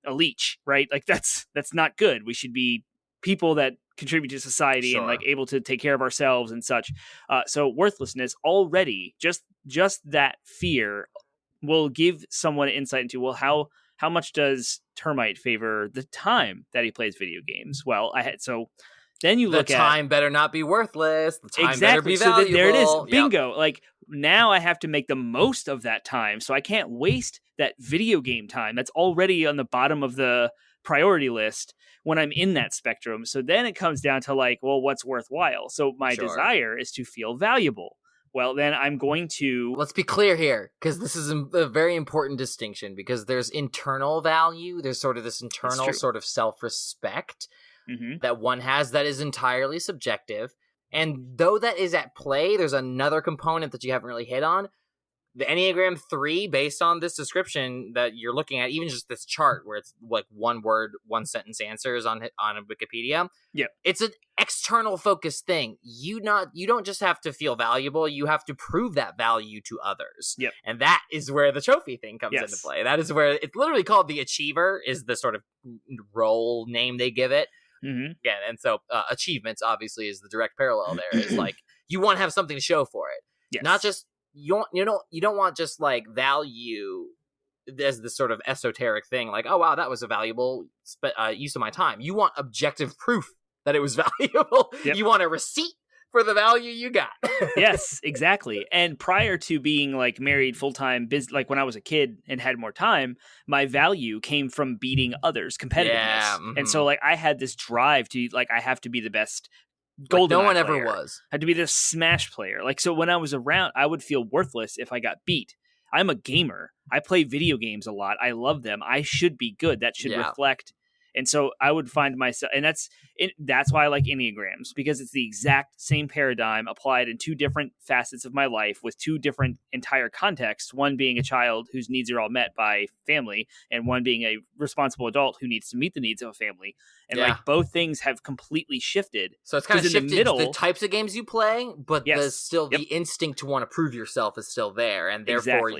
a leech, right? Like that's not good. We should be people that contribute to society and like able to take care of ourselves and such. So worthlessness already, just that fear will give someone insight into, well, how much does Termite favor the time that he plays video games? Well, then you look at the time better not be worthless. The time better be valuable. So there it is. Bingo. Yep. Like now I have to make the most of that time. So I can't waste that video game time that's already on the bottom of the priority list when I'm in that spectrum. So then it comes down to like, well, what's worthwhile? So my desire is to feel valuable. Well, then I'm going to... Let's be clear here, because this is a very important distinction, because there's internal value. There's sort of this internal sort of self-respect that one has that is entirely subjective. And though that is at play, there's another component that you haven't really hit on. the Enneagram 3, based on this description that you're looking at, even just this chart where it's like one word, one sentence answers on Wikipedia. Yeah. It's an external focused thing. You don't just have to feel valuable, you have to prove that value to others. Yep. And that is where the trophy thing comes into play. That is where it's literally called the Achiever, is the sort of role name they give it. Mm-hmm. Again, and so achievements obviously is the direct parallel there. Is like you want to have something to show for it. Yes. Not just you don't want just like value as this sort of esoteric thing, like, oh wow, that was a valuable use of my time. You want objective proof that it was valuable. Yep. You want a receipt for the value you got. Yes, exactly. And prior to being like married full-time, like when I was a kid and had more time, my value came from beating others, competitiveness. Yeah, And so like I had this drive to like, I have to be the best golden. No one player. ever was. I had to be the Smash player. Like, so when I was around, I would feel worthless if I got beat. I'm a gamer. I play video games a lot. I love them. I should be good. That should reflect. And so I would find myself, and that's why I like Enneagrams, because it's the exact same paradigm applied in two different facets of my life with two different entire contexts. One being a child whose needs are all met by family, and one being a responsible adult who needs to meet the needs of a family. And like both things have completely shifted. So it's kind of shifted in the middle, the types of games you play, but the instinct to want to prove yourself is still there, and therefore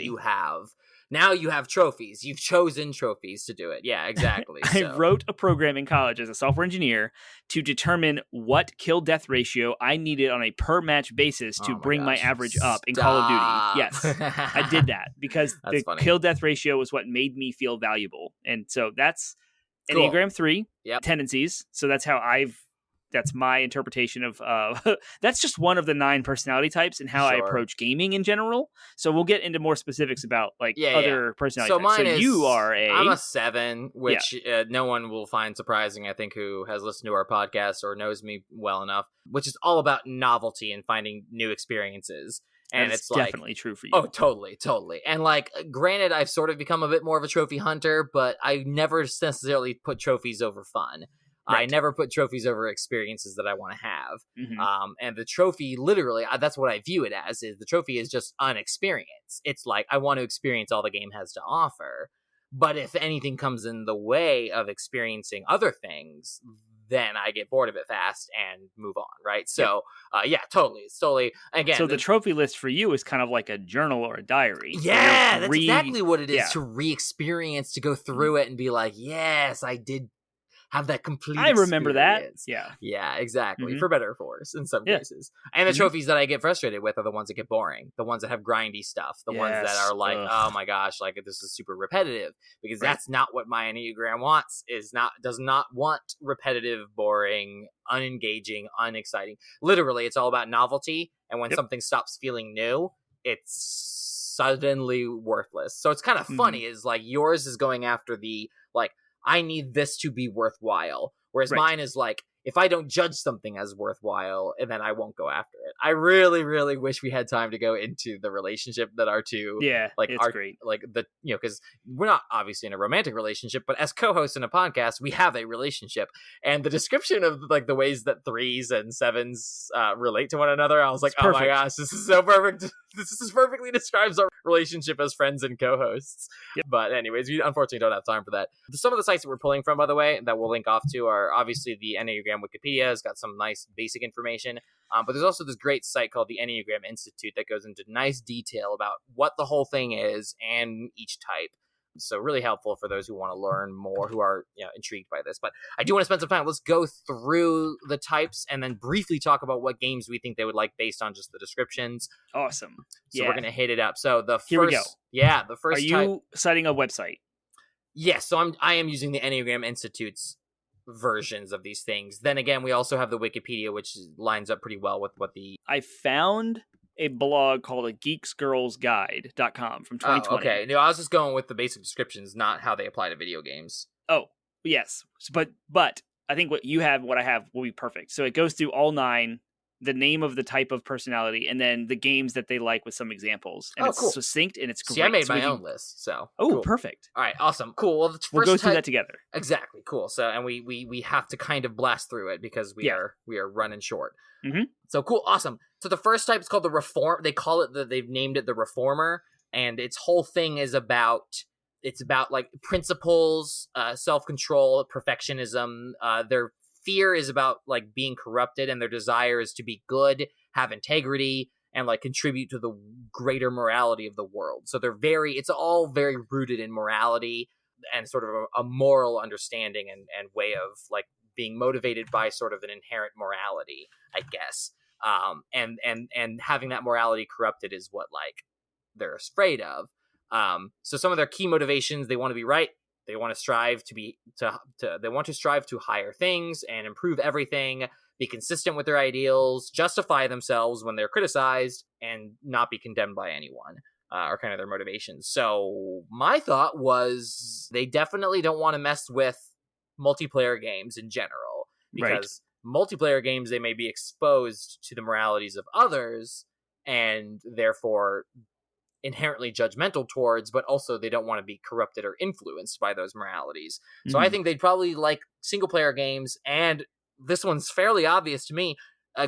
Now you have trophies. You've chosen trophies to do it. Yeah, exactly. I wrote a program in college as a software engineer to determine what kill-death ratio I needed on a per-match basis to bring my average up in Call of Duty. Yes, I did that because the kill-death ratio was what made me feel valuable. And so that's Enneagram 3 tendencies. So that's how that's my interpretation of that's just one of the 9 personality types and how I approach gaming in general. So we'll get into more specifics about like other personality types. Mine is, you are I'm a 7, which no one will find surprising, I think, who has listened to our podcast or knows me well enough, which is all about novelty and finding new experiences. And it's definitely true for you. Oh, totally. And like, granted, I've sort of become a bit more of a trophy hunter, but I never necessarily put trophies over fun. Right. I never put trophies over experiences that I want to have. Mm-hmm. And the trophy, literally, that's what I view it as, is the trophy is just an experience. It's like, I want to experience all the game has to offer. But if anything comes in the way of experiencing other things, then I get bored of it fast and move on, right? So, totally. It's totally, again. So the trophy list for you is kind of like a journal or a diary. Yeah, that's exactly what it is, to re-experience, to go through it and be like, yes, I did have that complete I remember experience. that. Yeah, exactly. For better or for worse in some cases. And the trophies that I get frustrated with are the ones that get boring, the ones that have grindy stuff, the ones that are like, oh my gosh, like this is super repetitive, because that's not what my Enneagram wants. Does not want repetitive, boring, unengaging, unexciting. Literally, it's all about novelty, and when something stops feeling new, it's suddenly worthless. So it's kind of funny, is like yours is going after the like, I need this to be worthwhile. Whereas mine is like, if I don't judge something as worthwhile, and then I won't go after it. I really, really wish we had time to go into the relationship that our two, it's great. Like the, because we're not obviously in a romantic relationship, but as co-hosts in a podcast, we have a relationship. And the description of like the ways that 3s and 7s relate to one another, I was like, oh my gosh, this is so perfect. This perfectly describes our relationship as friends and co-hosts. Yep. But anyways, we unfortunately don't have time for that. Some of the sites that we're pulling from, by the way, that we'll link off to are obviously the Enneagram Wikipedia has got some nice basic information. But there's also this great site called the Enneagram Institute that goes into nice detail about what the whole thing is and each type. So really helpful for those who want to learn more, who are intrigued by this. But I do want to spend some time. Let's go through the types and then briefly talk about what games we think they would like based on just the descriptions. Awesome. So we're going to hit it up. So Here we go. Yeah, the first. Are you citing a website? Yes. So I am using the Enneagram Institute's versions of these things. Then again, we also have the Wikipedia, which lines up pretty well with what the... I found a blog called a geeksgirlsguide.com from 2020. Oh, okay. No, I was just going with the basic descriptions, not how they apply to video games. Oh, yes. But I think what I have will be perfect. So it goes through all 9, the name of the type of personality, and then the games that they like with some examples. And it's succinct and it's great. See, I made my own list, so... Oh, perfect. All right, awesome. Cool. Well, we'll go through that together. Exactly. Cool. So, and we have to kind of blast through it because we are running short. Mm-hmm. So cool. Awesome. So the first type is called the Reform. They call it they've named it the Reformer. and its whole thing is about like principles, self-control, perfectionism. Their fear is about like being corrupted, and their desire is to be good, have integrity, and like contribute to the greater morality of the world. So it's all very rooted in morality and sort of a moral understanding and way of like being motivated by sort of an inherent morality, I guess. And having that morality corrupted is what like they're afraid of. So some of their key motivations: they want to be right, they want to strive they want to strive to higher things and improve everything, be consistent with their ideals, justify themselves when they're criticized, and not be condemned by anyone. Are kind of their motivations. So my thought was they definitely don't want to mess with multiplayer games in general, because multiplayer games, they may be exposed to the moralities of others and therefore inherently judgmental towards, but also they don't want to be corrupted or influenced by those moralities. So I think they'd probably like single player games, and this one's fairly obvious to me,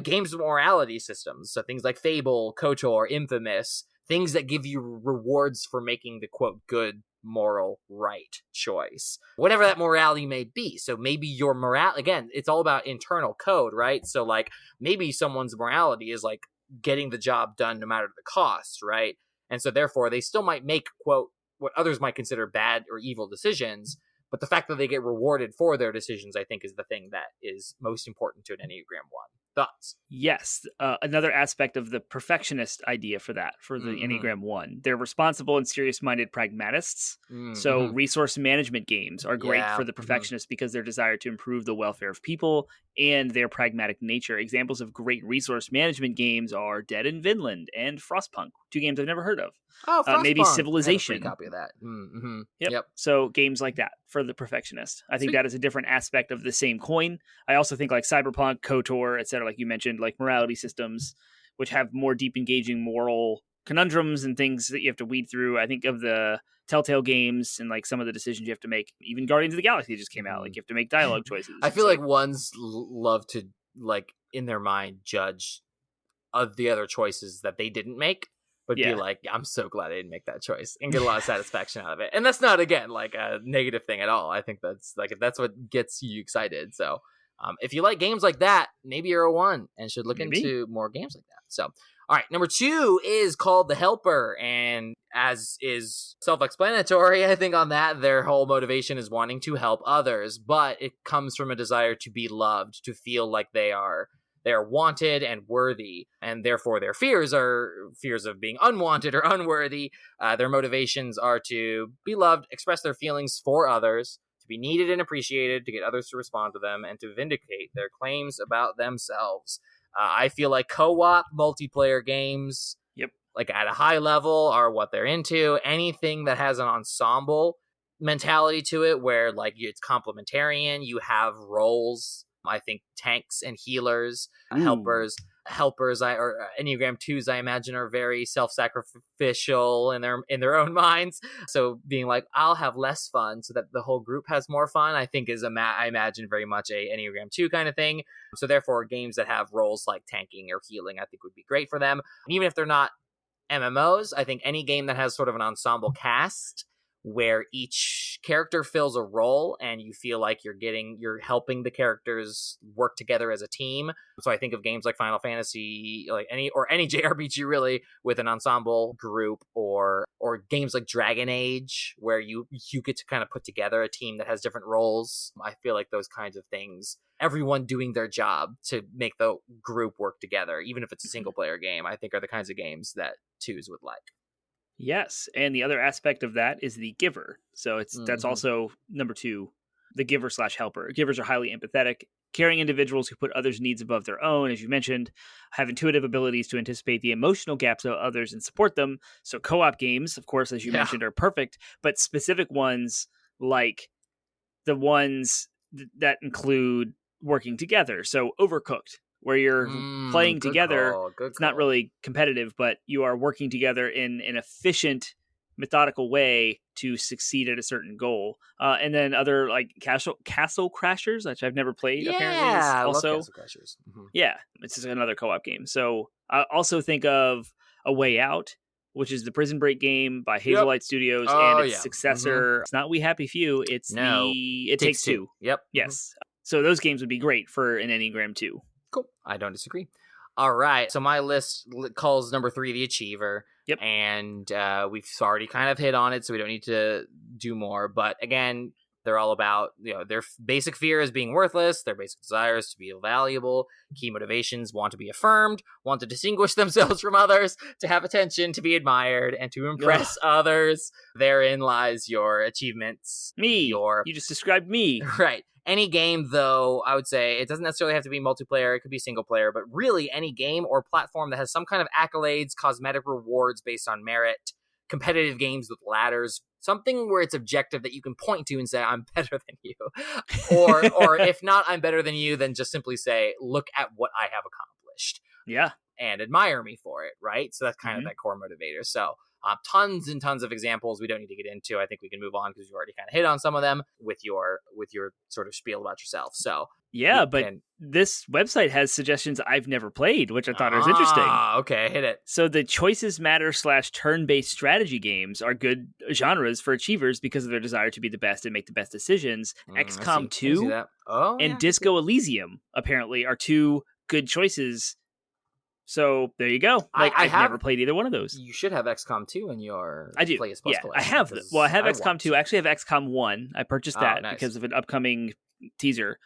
games with morality systems. So things like Fable, KOTOR, Infamous, things that give you rewards for making the quote good, moral, right choice, whatever that morality may be. So maybe your again, it's all about internal code, right? So like maybe someone's morality is like getting the job done no matter the cost, right? And so therefore they still might make quote what others might consider bad or evil decisions, but the fact that they get rewarded for their decisions, I think, is the thing that is most important to an Enneagram 1. Thoughts? Yes. Another aspect of the perfectionist idea for the Enneagram 1. They're responsible and serious-minded pragmatists. So resource management games are great for the perfectionists because their desire to improve the welfare of people and their pragmatic nature. Examples of great resource management games are Dead in Vinland and Frostpunk, 2 games I've never heard of. Oh, Frostpunk. Maybe Civilization. I have a free copy of that. Yep. So games like that for the perfectionist. I think that is a different aspect of the same coin. I also think like Cyberpunk, KOTOR, etc., like you mentioned, like morality systems, which have more deep, engaging moral conundrums and things that you have to weed through. I think of the Telltale games and like some of the decisions you have to make. Even Guardians of the Galaxy just came out. Like you have to make dialogue choices. I feel like ones love to like in their mind judge of the other choices that they didn't make, but be like, I'm so glad I didn't make that choice, and get a lot of satisfaction out of it. And that's not, again, like a negative thing at all. I think that's what gets you excited. So if you like games like that, maybe you're a 1 and should look into more games like that. So, all right, number 2 is called The Helper, and as is self-explanatory, I think on that, their whole motivation is wanting to help others, but it comes from a desire to be loved, to feel like they're wanted and worthy, and therefore their fears are fears of being unwanted or unworthy. Their motivations are to be loved, express their feelings for others, to be needed and appreciated, to get others to respond to them, and to vindicate their claims about themselves. I feel like co-op multiplayer games, like at a high level, are what they're into. Anything that has an ensemble mentality to it, where like it's complementarian, you have roles. I think tanks and healers, helpers, or Enneagram 2s, I imagine, are very self-sacrificial in their own minds. So being like, I'll have less fun so that the whole group has more fun, I think is I imagine very much a Enneagram 2 kind of thing. So therefore, games that have roles like tanking or healing, I think would be great for them. And even if they're not MMOs, I think any game that has sort of an ensemble cast where each character fills a role and you feel like you're helping the characters work together as a team. So I think of games like Final Fantasy, like any JRPG really, with an ensemble group, or games like Dragon Age, where you get to kind of put together a team that has different roles. I feel like those kinds of things, everyone doing their job to make the group work together, even if it's a single player game, I think are the kinds of games that 2s would like. Yes, and the other aspect of that is the giver. So that's also number 2, the giver / helper. Givers are highly empathetic, caring individuals who put others' needs above their own, as you mentioned, have intuitive abilities to anticipate the emotional gaps of others and support them. So co-op games, of course, as you mentioned, are perfect, but specific ones like the ones that include working together. So Overcooked, where you're playing together. It's not really competitive, but you are working together in an efficient, methodical way to succeed at a certain goal. And then other like Castle Crashers, which I've never played. Apparently, I also love Castle Crashers. Yeah, it's just another co-op game. So I also think of A Way Out, which is the Prison Break game by Yep. Hazelight Studios, Oh, and its yeah. successor. It's not We Happy Few. It's No. It Takes Two. Yep. Yes. So those games would be great for an Enneagram too. Cool. I don't disagree. All right. So my list calls number 3 the Achiever. Yep. And we've already kind of hit on it, so we don't need to do more. But again, they're all about, their basic fear is being worthless, their basic desires to be valuable, key motivations want to be affirmed, want to distinguish themselves from others, to have attention, to be admired, and to impress others. Therein lies your achievements. You just described me. Right. Any game, though, I would say it doesn't necessarily have to be multiplayer. It could be single player, but really any game or platform that has some kind of accolades, cosmetic rewards based on merit, competitive games with ladders, something where it's objective that you can point to and say, I'm better than you. or if not, I'm better than you, then just simply say, look at what I have accomplished. Yeah. And admire me for it, right? So that's kind of that core motivator. So tons and tons of examples we don't need to get into. I think we can move on because you already kind of hit on some of them with your sort of spiel about yourself. So yeah, but this website has suggestions I've never played, which I thought was interesting. Okay, hit it. So the Choices Matter / turn-based strategy games are good genres for achievers because of their desire to be the best and make the best decisions. XCOM 2 and Disco Elysium apparently are 2 good choices. So there you go. I've never played either one of those. You should have XCOM 2 in your I do. Play Plus yeah, collection. I have. I have XCOM 2. I actually have XCOM 1. I purchased that because of an upcoming teaser.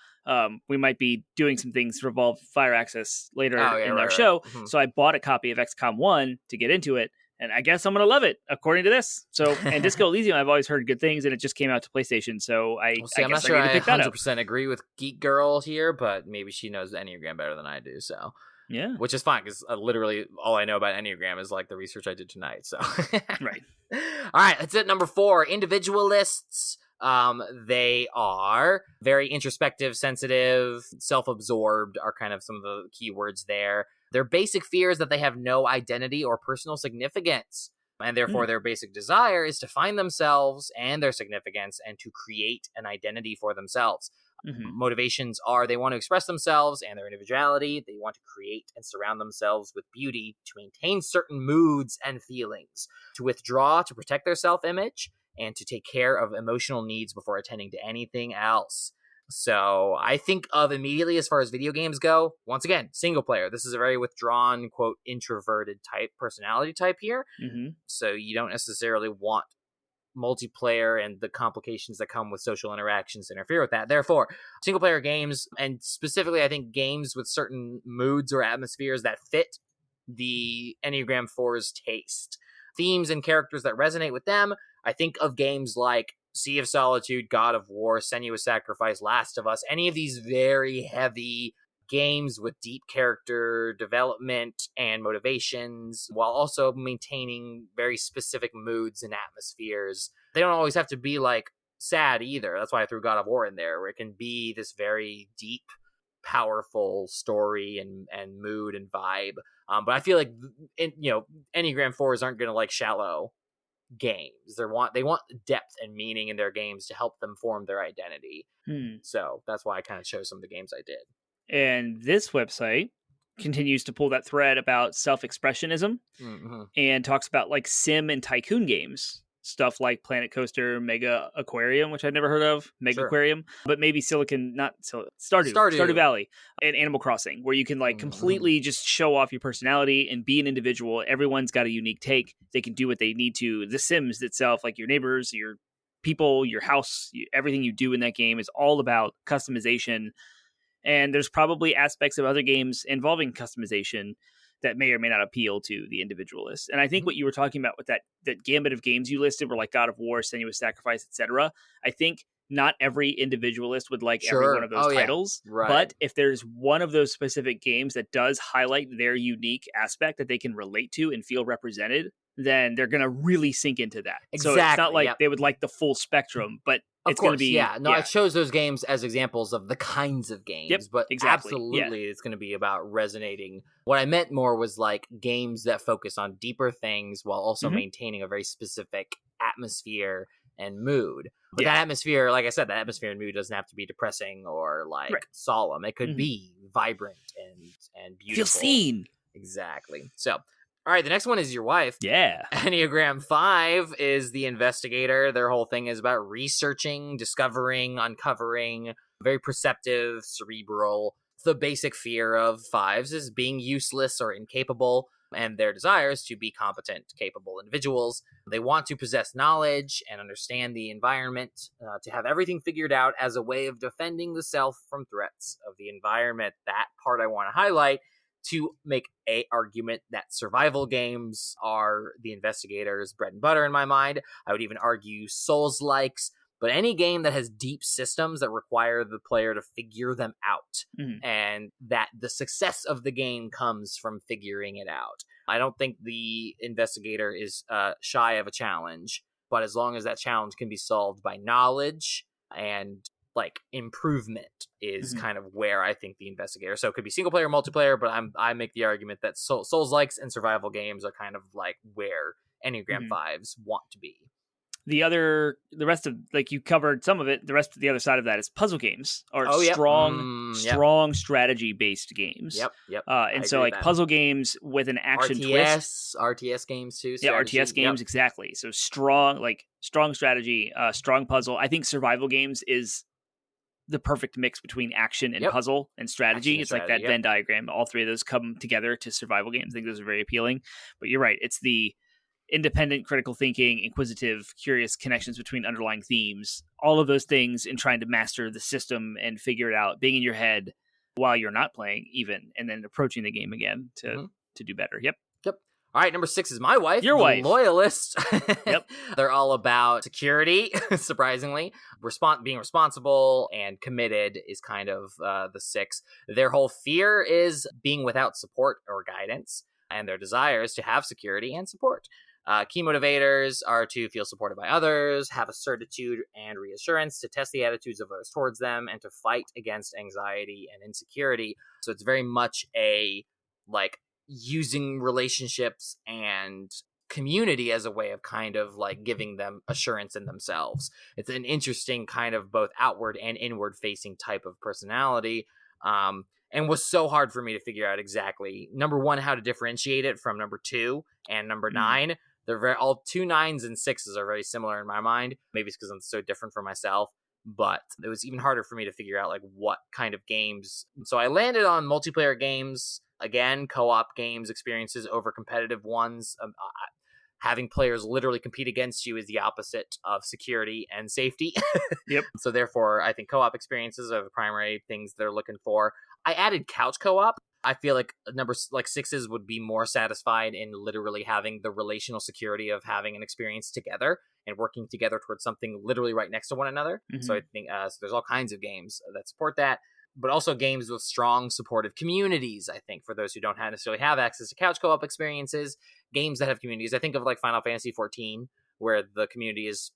We might be doing some things to revolve Fire Access later in our show. Mm-hmm. So I bought a copy of XCOM 1 to get into it. And I guess I'm going to love it, according to this. So, and Disco Elysium, I've always heard good things, and it just came out to PlayStation. So I guess I'm not sure I need to pick that up. 100% agree with Geek Girl here, but maybe she knows the Enneagram better than I do. So yeah, which is fine because literally all I know about Enneagram is like the research I did tonight. So right. All right, that's it. Number 4, individualists. They are very introspective, sensitive, self-absorbed are kind of some of the keywords there. Their basic fear is that they have no identity or personal significance, and therefore their basic desire is to find themselves and their significance and to create an identity for themselves. Motivations are they want to express themselves and their individuality. They want to create and surround themselves with beauty, to maintain certain moods and feelings, to withdraw, to protect their self-image, and to take care of emotional needs before attending to anything else. So I think of immediately as far as video games go, once again, single player. This is a very withdrawn, quote, introverted type personality type here. So you don't necessarily want multiplayer and the complications that come with social interactions to interfere with that. Therefore, single player games, and specifically I think games with certain moods or atmospheres that fit the Enneagram 4's taste. Themes and characters that resonate with them. I think of games like Sea of Solitude, God of War, Senua's Sacrifice, Last of Us, any of these very heavy games with deep character development and motivations, while also maintaining very specific moods and atmospheres. They don't always have to be like sad either. That's why I threw God of War in there, where it can be this very deep, powerful story and mood and vibe. But I feel like Enneagram 4s aren't going to like shallow games. They want depth and meaning in their games to help them form their identity. So that's why I kind of chose some of the games I did. And this website continues to pull that thread about self-expressionism and talks about like sim and tycoon games. Stuff like Planet Coaster, Mega Aquarium, which I'd never heard of, Mega Aquarium, but maybe Stardew Valley, and Animal Crossing, where you can like completely just show off your personality and be an individual. Everyone's got a unique take. They can do what they need to. The Sims itself, like your neighbors, your people, your house, everything you do in that game is all about customization. And there's probably aspects of other games involving customization that may or may not appeal to the individualist. And I think what you were talking about with that gambit of games you listed were like God of War, Senua's Sacrifice, etc. I think not every individualist would like every one of those titles. Yeah. Right. But if there's one of those specific games that does highlight their unique aspect that they can relate to and feel represented, then they're going to really sink into that. Exactly. So it's not like they would like the full spectrum, but it's going to be... I chose those games as examples of the kinds of games, but absolutely it's going to be about resonating. What I meant more was like games that focus on deeper things while also maintaining a very specific atmosphere and mood. But that atmosphere, like I said, that atmosphere and mood doesn't have to be depressing or like solemn. It could be vibrant and beautiful. Feel seen. Exactly. So All right, the next one is your wife. Yeah. Enneagram 5 is the investigator. Their whole thing is about researching, discovering, uncovering, very perceptive, cerebral. The basic fear of 5s is being useless or incapable, and their desires to be competent, capable individuals. They want to possess knowledge and understand the environment, to have everything figured out as a way of defending the self from threats of the environment. That part I want to highlight to make a argument that survival games are the investigator's bread and butter in my mind. I would even argue Souls-likes, but any game that has deep systems that require the player to figure them out, and that the success of the game comes from figuring it out. I don't think the investigator is shy of a challenge, but as long as that challenge can be solved by knowledge and improvement is kind of where I think the investigator. So it could be single player, multiplayer, but I make the argument that Souls-likes and survival games are kind of where Enneagram 5s want to be. The rest of, you covered some of it. The rest of the other side of that is puzzle games or strong strategy based games. Yep. And so puzzle games with an action twist. RTS games too. Yeah, RTS games, exactly. So strong strategy, strong puzzle. I think survival games is the perfect mix between action and puzzle and strategy. It's like that Venn diagram. All three of those come together to survival games. I think those are very appealing. But you're right. It's the independent, critical thinking, inquisitive, curious connections between underlying themes, all of those things in trying to master the system and figure it out, being in your head while you're not playing even, and then approaching the game again to do better. Yep. All right, number 6 is my wife. Your wife. Loyalist. Yep. They're all about security, surprisingly. Being responsible and committed is kind of the 6. Their whole fear is being without support or guidance, and their desire is to have security and support. Key motivators are to feel supported by others, have a certitude and reassurance, to test the attitudes of others towards them, and to fight against anxiety and insecurity. So it's very much a, using relationships and community as a way of kind of giving them assurance in themselves. It's an interesting kind of both outward and inward facing type of personality. And was so hard for me to figure out exactly, number 1, how to differentiate it from number 2 and number 9. They're all 2 9s and 6s are very similar in my mind. Maybe it's because I'm so different from myself, but it was even harder for me to figure out what kind of games. So I landed on multiplayer games, again, co-op games, experiences over competitive ones. Having players literally compete against you is the opposite of security and safety. Yep. So therefore, I think co-op experiences are the primary things they're looking for. I added couch co-op. I feel like numbers 6s would be more satisfied in literally having the relational security of having an experience together and working together towards something literally right next to one another. So I think so there's all kinds of games that support that, but also games with strong supportive communities. I think for those who don't necessarily have access to couch co-op experiences, games that have communities. I think of Final Fantasy 14, where the community is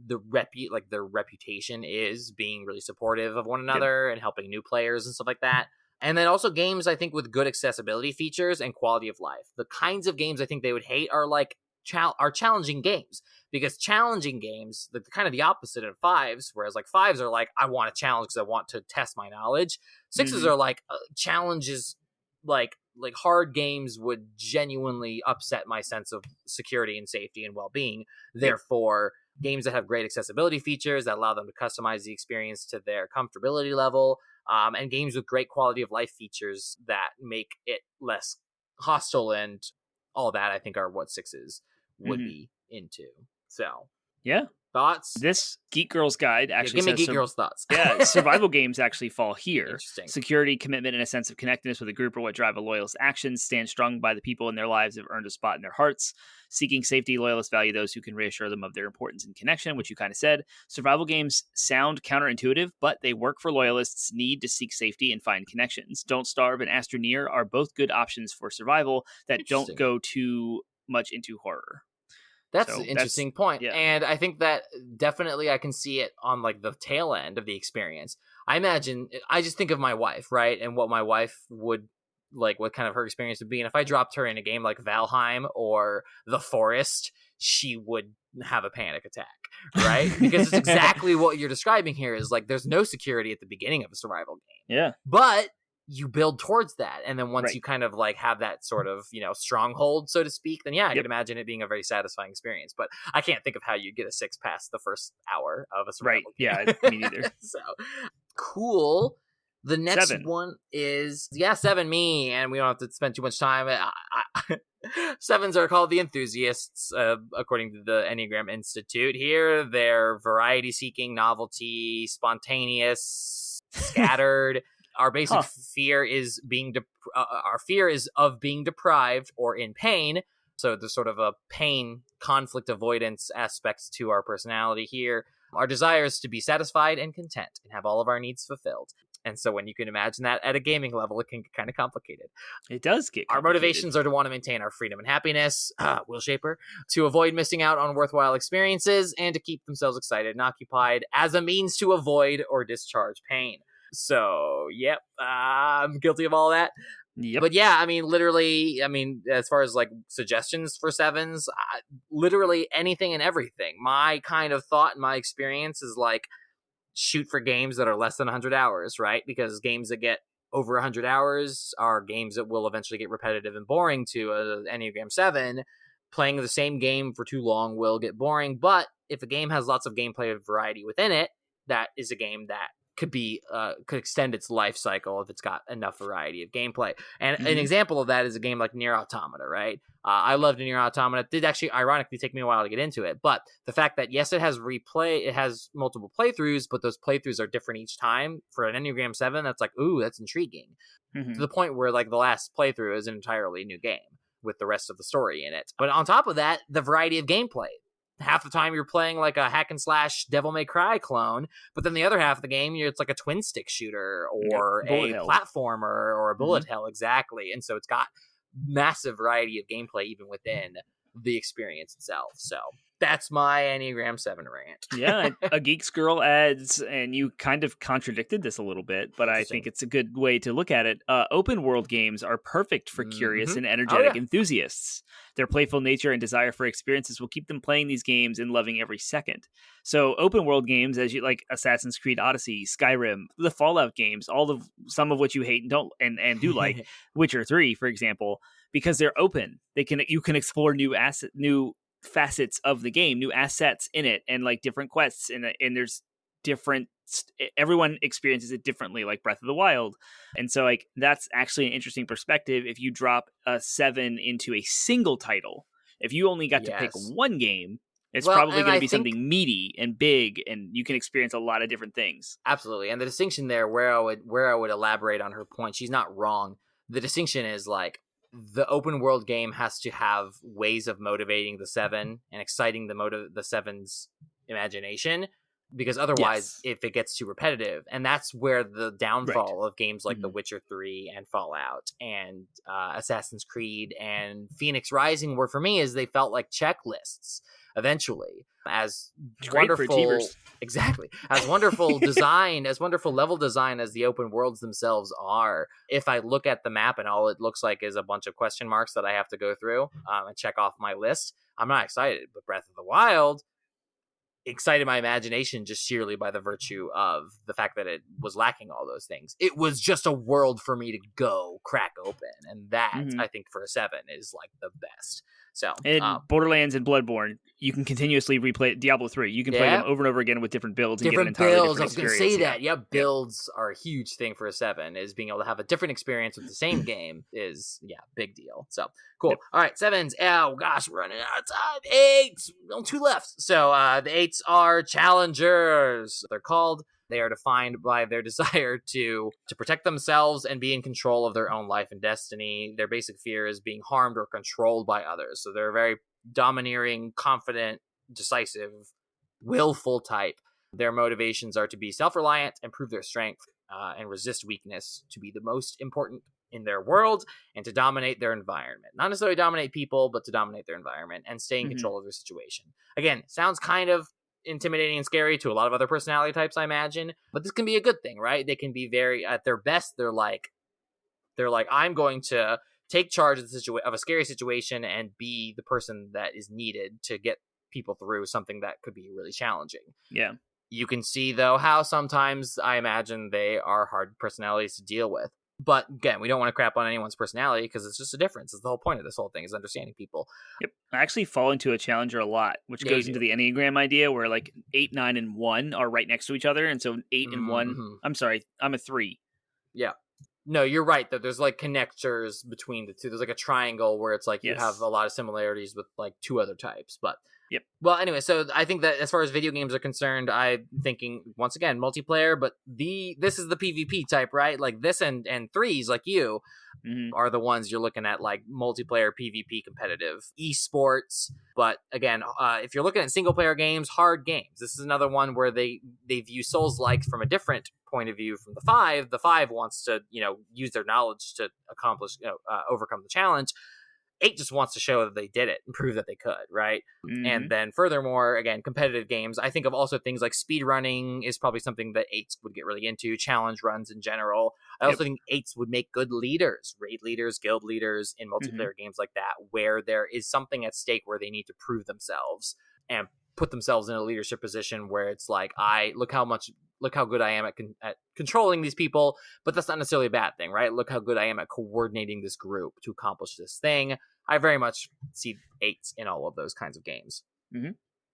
their reputation is being really supportive of one another and helping new players and stuff like that. And then also games, I think, with good accessibility features and quality of life. The kinds of games I think they would hate are challenging games, because challenging games, the kind of the opposite of 5s, whereas 5s are I want a challenge because I want to test my knowledge. 6s are challenges, hard games would genuinely upset my sense of security and safety and well-being. Therefore, games that have great accessibility features that allow them to customize the experience to their comfortability level, and games with great quality of life features that make it less hostile and all that, I think, are what 6s would be into. So, yeah. Thoughts? This Geek Girl's Guide actually give me Geek Girl's thoughts. Yeah, survival games actually fall here. Interesting. Security, commitment, and a sense of connectedness with a group are what drive a loyalist's actions. Stand strong by the people in their lives have earned a spot in their hearts. Seeking safety, loyalists value those who can reassure them of their importance and connection, which you kind of said. Survival games sound counterintuitive, but they work for loyalists' need to seek safety and find connections. Don't Starve and Astroneer are both good options for survival that don't go too much into horror. That's an interesting point. Yeah. And I think that definitely I can see it on the tail end of the experience. I just think of my wife, right? And what my wife would what kind of her experience would be. And if I dropped her in a game like Valheim or The Forest, she would have a panic attack, right? Because it's exactly what you're describing here is there's no security at the beginning of a survival game. Yeah. But you build towards that. And then once Right. you kind of like have that sort of, stronghold, so to speak, then I Yep. can imagine it being a very satisfying experience. But I can't think of how you get a 6 past the first hour of a survival game. Yeah, me neither. So cool. The next 7. one is 7, me, and we don't have to spend too much time. Sevens are called the enthusiasts, according to the Enneagram Institute. Here, they're variety-seeking, novelty, spontaneous, scattered. Our basic fear is our fear is of being deprived or in pain. So there's sort of a pain, conflict avoidance aspects to our personality here. Our desire is to be satisfied and content and have all of our needs fulfilled. And so when you can imagine that at a gaming level, it can get kind of complicated. It does get complicated. Our motivations are to want to maintain our freedom and happiness, Will Shaper, to avoid missing out on worthwhile experiences, and to keep themselves excited and occupied as a means to avoid or discharge pain. So, yep, I'm guilty of all that. Yep. But yeah, I mean, literally, as far as like suggestions for sevens, literally anything and everything. My kind of thought and my experience is like, shoot for games that are less than 100 hours, right? Because games that get over 100 hours are games that will eventually get repetitive and boring to an Enneagram 7. Playing the same game for too long will get boring, but if a game has lots of gameplay variety within it, that is a game that could extend its life cycle if it's got enough variety of gameplay. And an example of that is a game like Nier Automata, right? I loved Nier Automata. It did actually ironically take me a while to get into it, but the fact that yes, it has multiple playthroughs, but those playthroughs are different each time. For an Enneagram 7, that's like, ooh, that's intriguing. To the point where like the last playthrough is an entirely new game with the rest of the story in it. But on top of that, the variety of gameplay. Half the time you're playing like a hack and slash Devil May Cry clone, but then the other half of the game, it's like a twin stick shooter or a platformer or a bullet hell, exactly. And so it's got massive variety of gameplay even within the experience itself. So that's my Enneagram 7 rant. Yeah, a Geeks Girl adds, and you kind of contradicted this a little bit, but I think it's a good way to look at it. Open world games are perfect for curious and energetic enthusiasts. Their playful nature and desire for experiences will keep them playing these games and loving every second. So open world games, as you like Assassin's Creed Odyssey, Skyrim, the Fallout games, some of which you hate and don't and do like, Witcher 3, for example, because they're open. You can explore new facets of the game, new assets in it, and like different quests, and there's different everyone experiences it differently, like Breath of the Wild. And so like that's actually an interesting perspective if you drop a 7 into a single title. If you only got to pick one game, it's probably going to be something meaty and big, and you can experience a lot of different things. Absolutely. And the distinction there, where I would elaborate on her point, she's not wrong. The distinction is like the open world game has to have ways of motivating the 7 and exciting the 7's imagination, because otherwise if it gets too repetitive, and that's where the downfall of games like The Witcher 3 and Fallout and Assassin's Creed and Phoenix Rising were for me, is they felt like checklists eventually. As wonderful, exactly, as wonderful design, as wonderful level design as the open worlds themselves are, if I look at the map and all it looks like is a bunch of question marks that I have to go through and check off my list, I'm not excited. But Breath of the Wild excited my imagination just sheerly by the virtue of the fact that it was lacking all those things. It was just a world for me to go crack open, and that I think for a 7 is like the best. So Borderlands and Bloodborne, you can continuously replay Diablo 3. You can play them over and over again with different builds and get an entirely different experience. I was going to say that. Yeah, builds are a huge thing for a 7. Is being able to have a different experience with the same game is big deal. So cool. Yep. All right, 7s. Oh gosh, we're running out of time. 8s. Only 2 left. So the 8s are challengers. They're called. They are defined by their desire to protect themselves and be in control of their own life and destiny. Their basic fear is being harmed or controlled by others. So they're a very domineering, confident, decisive, willful type. Their motivations are to be self-reliant, improve their strength, and resist weakness, to be the most important in their world, and to dominate their environment. Not necessarily dominate people, but to dominate their environment and stay in control of their situation. Again, sounds kind of intimidating and scary to a lot of other personality types, I imagine, but this can be a good thing, right? They can be very, at their best, they're like I'm going to take charge of a scary situation and be the person that is needed to get people through something that could be really challenging. Yeah. You can see though how sometimes I imagine they are hard personalities to deal with, But again, we don't want to crap on anyone's personality because it's just a difference. It's the whole point of this whole thing is understanding people. Yep. I actually fall into a challenger a lot, which goes into the Enneagram idea where like 8, 9, and 1 are right next to each other. And so 8 and 1, I'm sorry, I'm a 3. Yeah. No, you're right that there's like connectors between the two. There's like a triangle where it's like you have a lot of similarities with like 2 other types. But well, anyway, so I think that as far as video games are concerned, I'm thinking once again multiplayer, but this is the PvP type, right? Like this and 3s like you are the ones you're looking at, like multiplayer PvP competitive esports. But again, if you're looking at single player games, hard games, this is another one where they view Souls-like from a different point of view from the 5. The 5 wants to use their knowledge to accomplish overcome the challenge. 8 just wants to show that they did it and prove that they could, right? And then furthermore, again, competitive games, I think of also things like speedrunning is probably something that 8s would get really into, challenge runs in general. I also think 8s would make good leaders, raid leaders, guild leaders in multiplayer games like that, where there is something at stake where they need to prove themselves and put themselves in a leadership position where it's like, look how good I am at controlling these people, but that's not necessarily a bad thing, right? Look how good I am at coordinating this group to accomplish this thing. I very much see 8s in all of those kinds of games.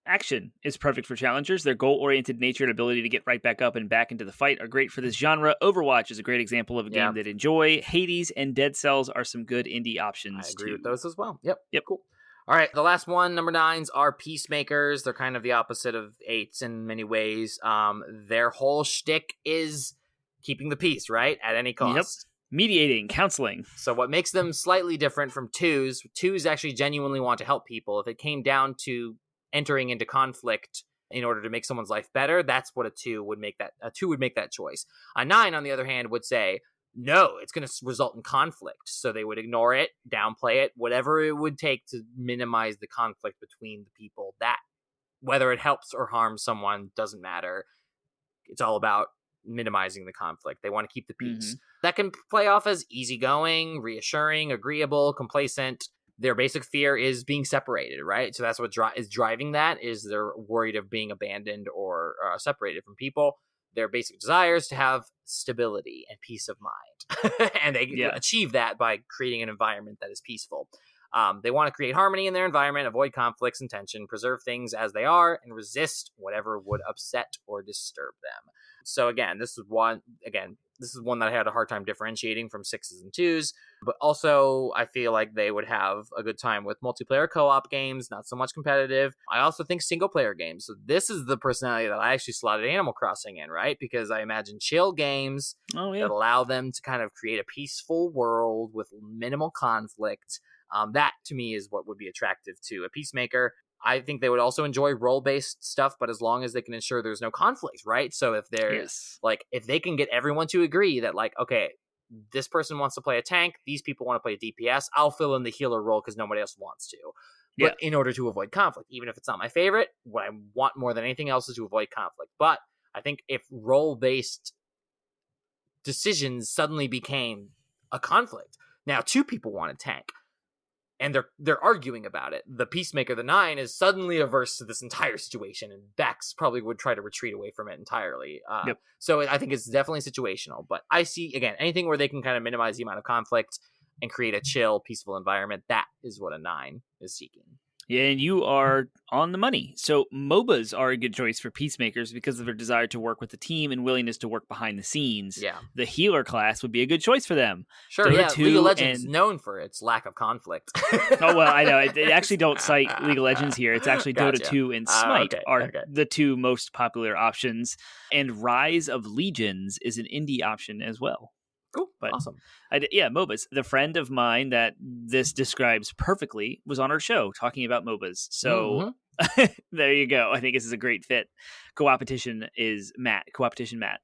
Action is perfect for challengers. Their goal-oriented nature and ability to get right back up and back into the fight are great for this genre. Overwatch is a great example of a game that enjoy. Hades and Dead Cells are some good indie options, I agree too. with those as well. Yep, cool. All right, the last one, number 9s, are Peacemakers. They're kind of the opposite of 8s in many ways. Their whole shtick is keeping the peace, right? At any cost. Mediating, counseling. So what makes them slightly different from 2s actually genuinely want to help people. If it came down to entering into conflict in order to make someone's life better, that's what a 2 would make that choice. A 9, on the other hand, would say, no, it's going to result in conflict. So they would ignore it, downplay it, whatever it would take to minimize the conflict between the people. That, whether it helps or harms someone, doesn't matter. It's all about minimizing the conflict. They want to keep the peace. That can play off as easygoing, reassuring, agreeable, complacent. Their basic fear is being separated, right? So that's what is driving that, is they're worried of being abandoned or separated from people. Their basic desires to have stability and peace of mind. And they achieve that by creating an environment that is peaceful. They want to create harmony in their environment, avoid conflicts and tension, preserve things as they are, and resist whatever would upset or disturb them. So again, this is one that I had a hard time differentiating from 6s and 2s, but also I feel like they would have a good time with multiplayer co-op games, not so much competitive. I also think single player games. So this is the personality that I actually slotted Animal Crossing in, right? Because I imagine chill games that allow them to kind of create a peaceful world with minimal conflict. That to me is what would be attractive to a Peacemaker. I think they would also enjoy role-based stuff, but as long as they can ensure there's no conflict, right? So if there's if they can get everyone to agree that like, okay, this person wants to play a tank, these people want to play a DPS, I'll fill in the healer role because nobody else wants to. But in order to avoid conflict, even if it's not my favorite, what I want more than anything else is to avoid conflict. But I think if role-based decisions suddenly became a conflict, now 2 people want a tank, and they're arguing about it, the Peacemaker, the 9, is suddenly averse to this entire situation, and Bex probably would try to retreat away from it entirely. So I think it's definitely situational. But I see, again, anything where they can kind of minimize the amount of conflict and create a chill, peaceful environment, that is what a 9 is seeking. Yeah, and you are on the money. So MOBAs are a good choice for Peacemakers because of their desire to work with the team and willingness to work behind the scenes. Yeah. The healer class would be a good choice for them. Sure, Dota 2 League of Legends is known for its lack of conflict. Oh, well, I know. They actually don't cite League of Legends here. It's actually Dota 2 and Smite are the 2 most popular options. And Rise of Legions is an indie option as well. Cool. But awesome. MOBAs. The friend of mine that this describes perfectly was on our show talking about MOBAs. So there you go. I think this is a great fit. Co-opetition Matt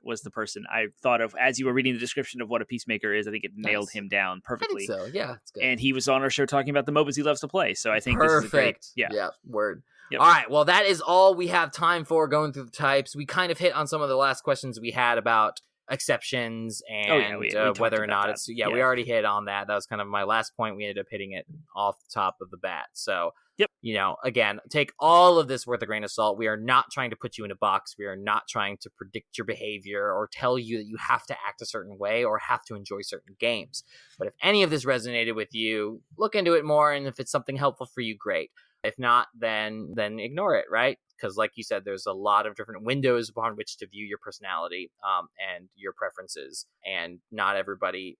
was the person I thought of as you were reading the description of what a Peacemaker is. I think it nailed him down perfectly. I think so. Yeah, it's good. And he was on our show talking about the MOBAs he loves to play. So I think this is a great. Yeah, word. Yep. All right. Well, that is all we have time for going through the types. We kind of hit on some of the last questions we had about exceptions Oh yeah, and we talked whether or about not that. it's we already hit on that. That was kind of my last point. We ended up hitting it off the top of the bat. So Yep. Again, take all of this with a grain of salt. We are not trying to put you in a box. We are not trying to predict your behavior or tell you that you have to act a certain way or have to enjoy certain games. But if any of this resonated with you, look into it more, and if it's something helpful for you, great. If not, then ignore it, right? Because like you said, there's a lot of different windows upon which to view your personality and your preferences, and not everybody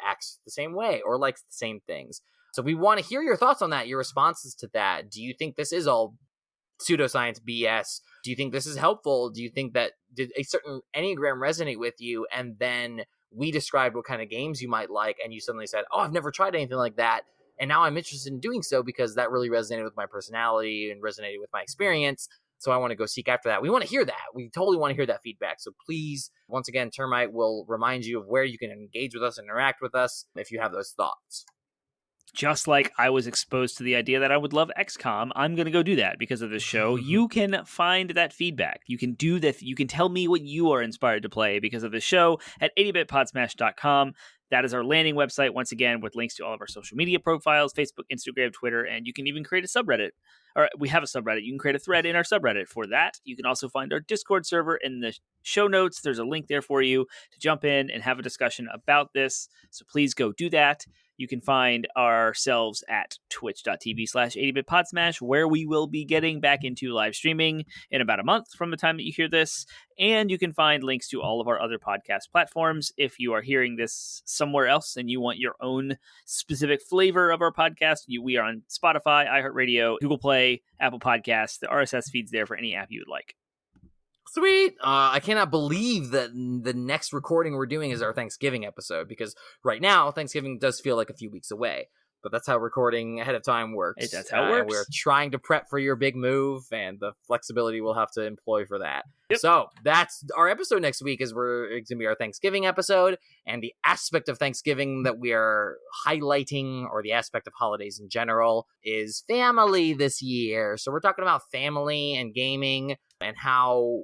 acts the same way or likes the same things. So we want to hear your thoughts on that, your responses to that. Do you think this is all pseudoscience BS? Do you think this is helpful? Do you think that did a certain Enneagram resonate with you, and then we described what kind of games you might like, and you suddenly said, oh, I've never tried anything like that, and now I'm interested in doing so because that really resonated with my personality and resonated with my experience. So I want to go seek after that. We want to hear that. We totally want to hear that feedback. So please, once again, Termite will remind you of where you can engage with us and interact with us if you have those thoughts. Just like I was exposed to the idea that I would love XCOM, I'm going to go do that because of this show. You can find that feedback. You can do that. You can tell me what you are inspired to play because of this show at 80bitpodsmash.com. That is our landing website, once again, with links to all of our social media profiles, Facebook, Instagram, Twitter, and you can even create a subreddit. Or we have a subreddit. You can create a thread in our subreddit for that. You can also find our Discord server in the show notes. There's a link there for you to jump in and have a discussion about this. So please go do that. You can find ourselves at twitch.tv/80bitpodsmash, where we will be getting back into live streaming in about a month from the time that you hear this. And you can find links to all of our other podcast platforms. If you are hearing this somewhere else and you want your own specific flavor of our podcast, we are on Spotify, iHeartRadio, Google Play, Apple Podcasts. The RSS feed's there for any app you would like. Sweet. I cannot believe that the next recording we're doing is our Thanksgiving episode, because right now Thanksgiving does feel like a few weeks away, but that's how recording ahead of time works. That's how it works. And we're trying to prep for your big move and the flexibility we'll have to employ for that. Yep. So that's our episode next week. It's going to be our Thanksgiving episode, and the aspect of Thanksgiving that we are highlighting, or the aspect of holidays in general, is family this year. So we're talking about family and gaming and how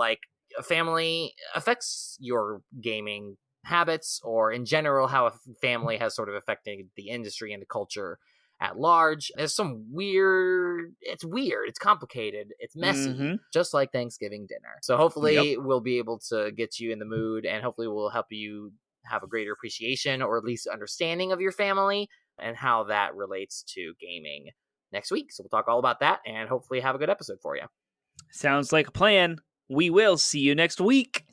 a family affects your gaming habits, or in general, how a family has sort of affected the industry and the culture at large. There's some it's weird, it's complicated, it's messy, just like Thanksgiving dinner. So hopefully we'll be able to get you in the mood, and hopefully we'll help you have a greater appreciation, or at least understanding of your family and how that relates to gaming next week. So we'll talk all about that and hopefully have a good episode for you. Sounds like a plan. We will see you next week.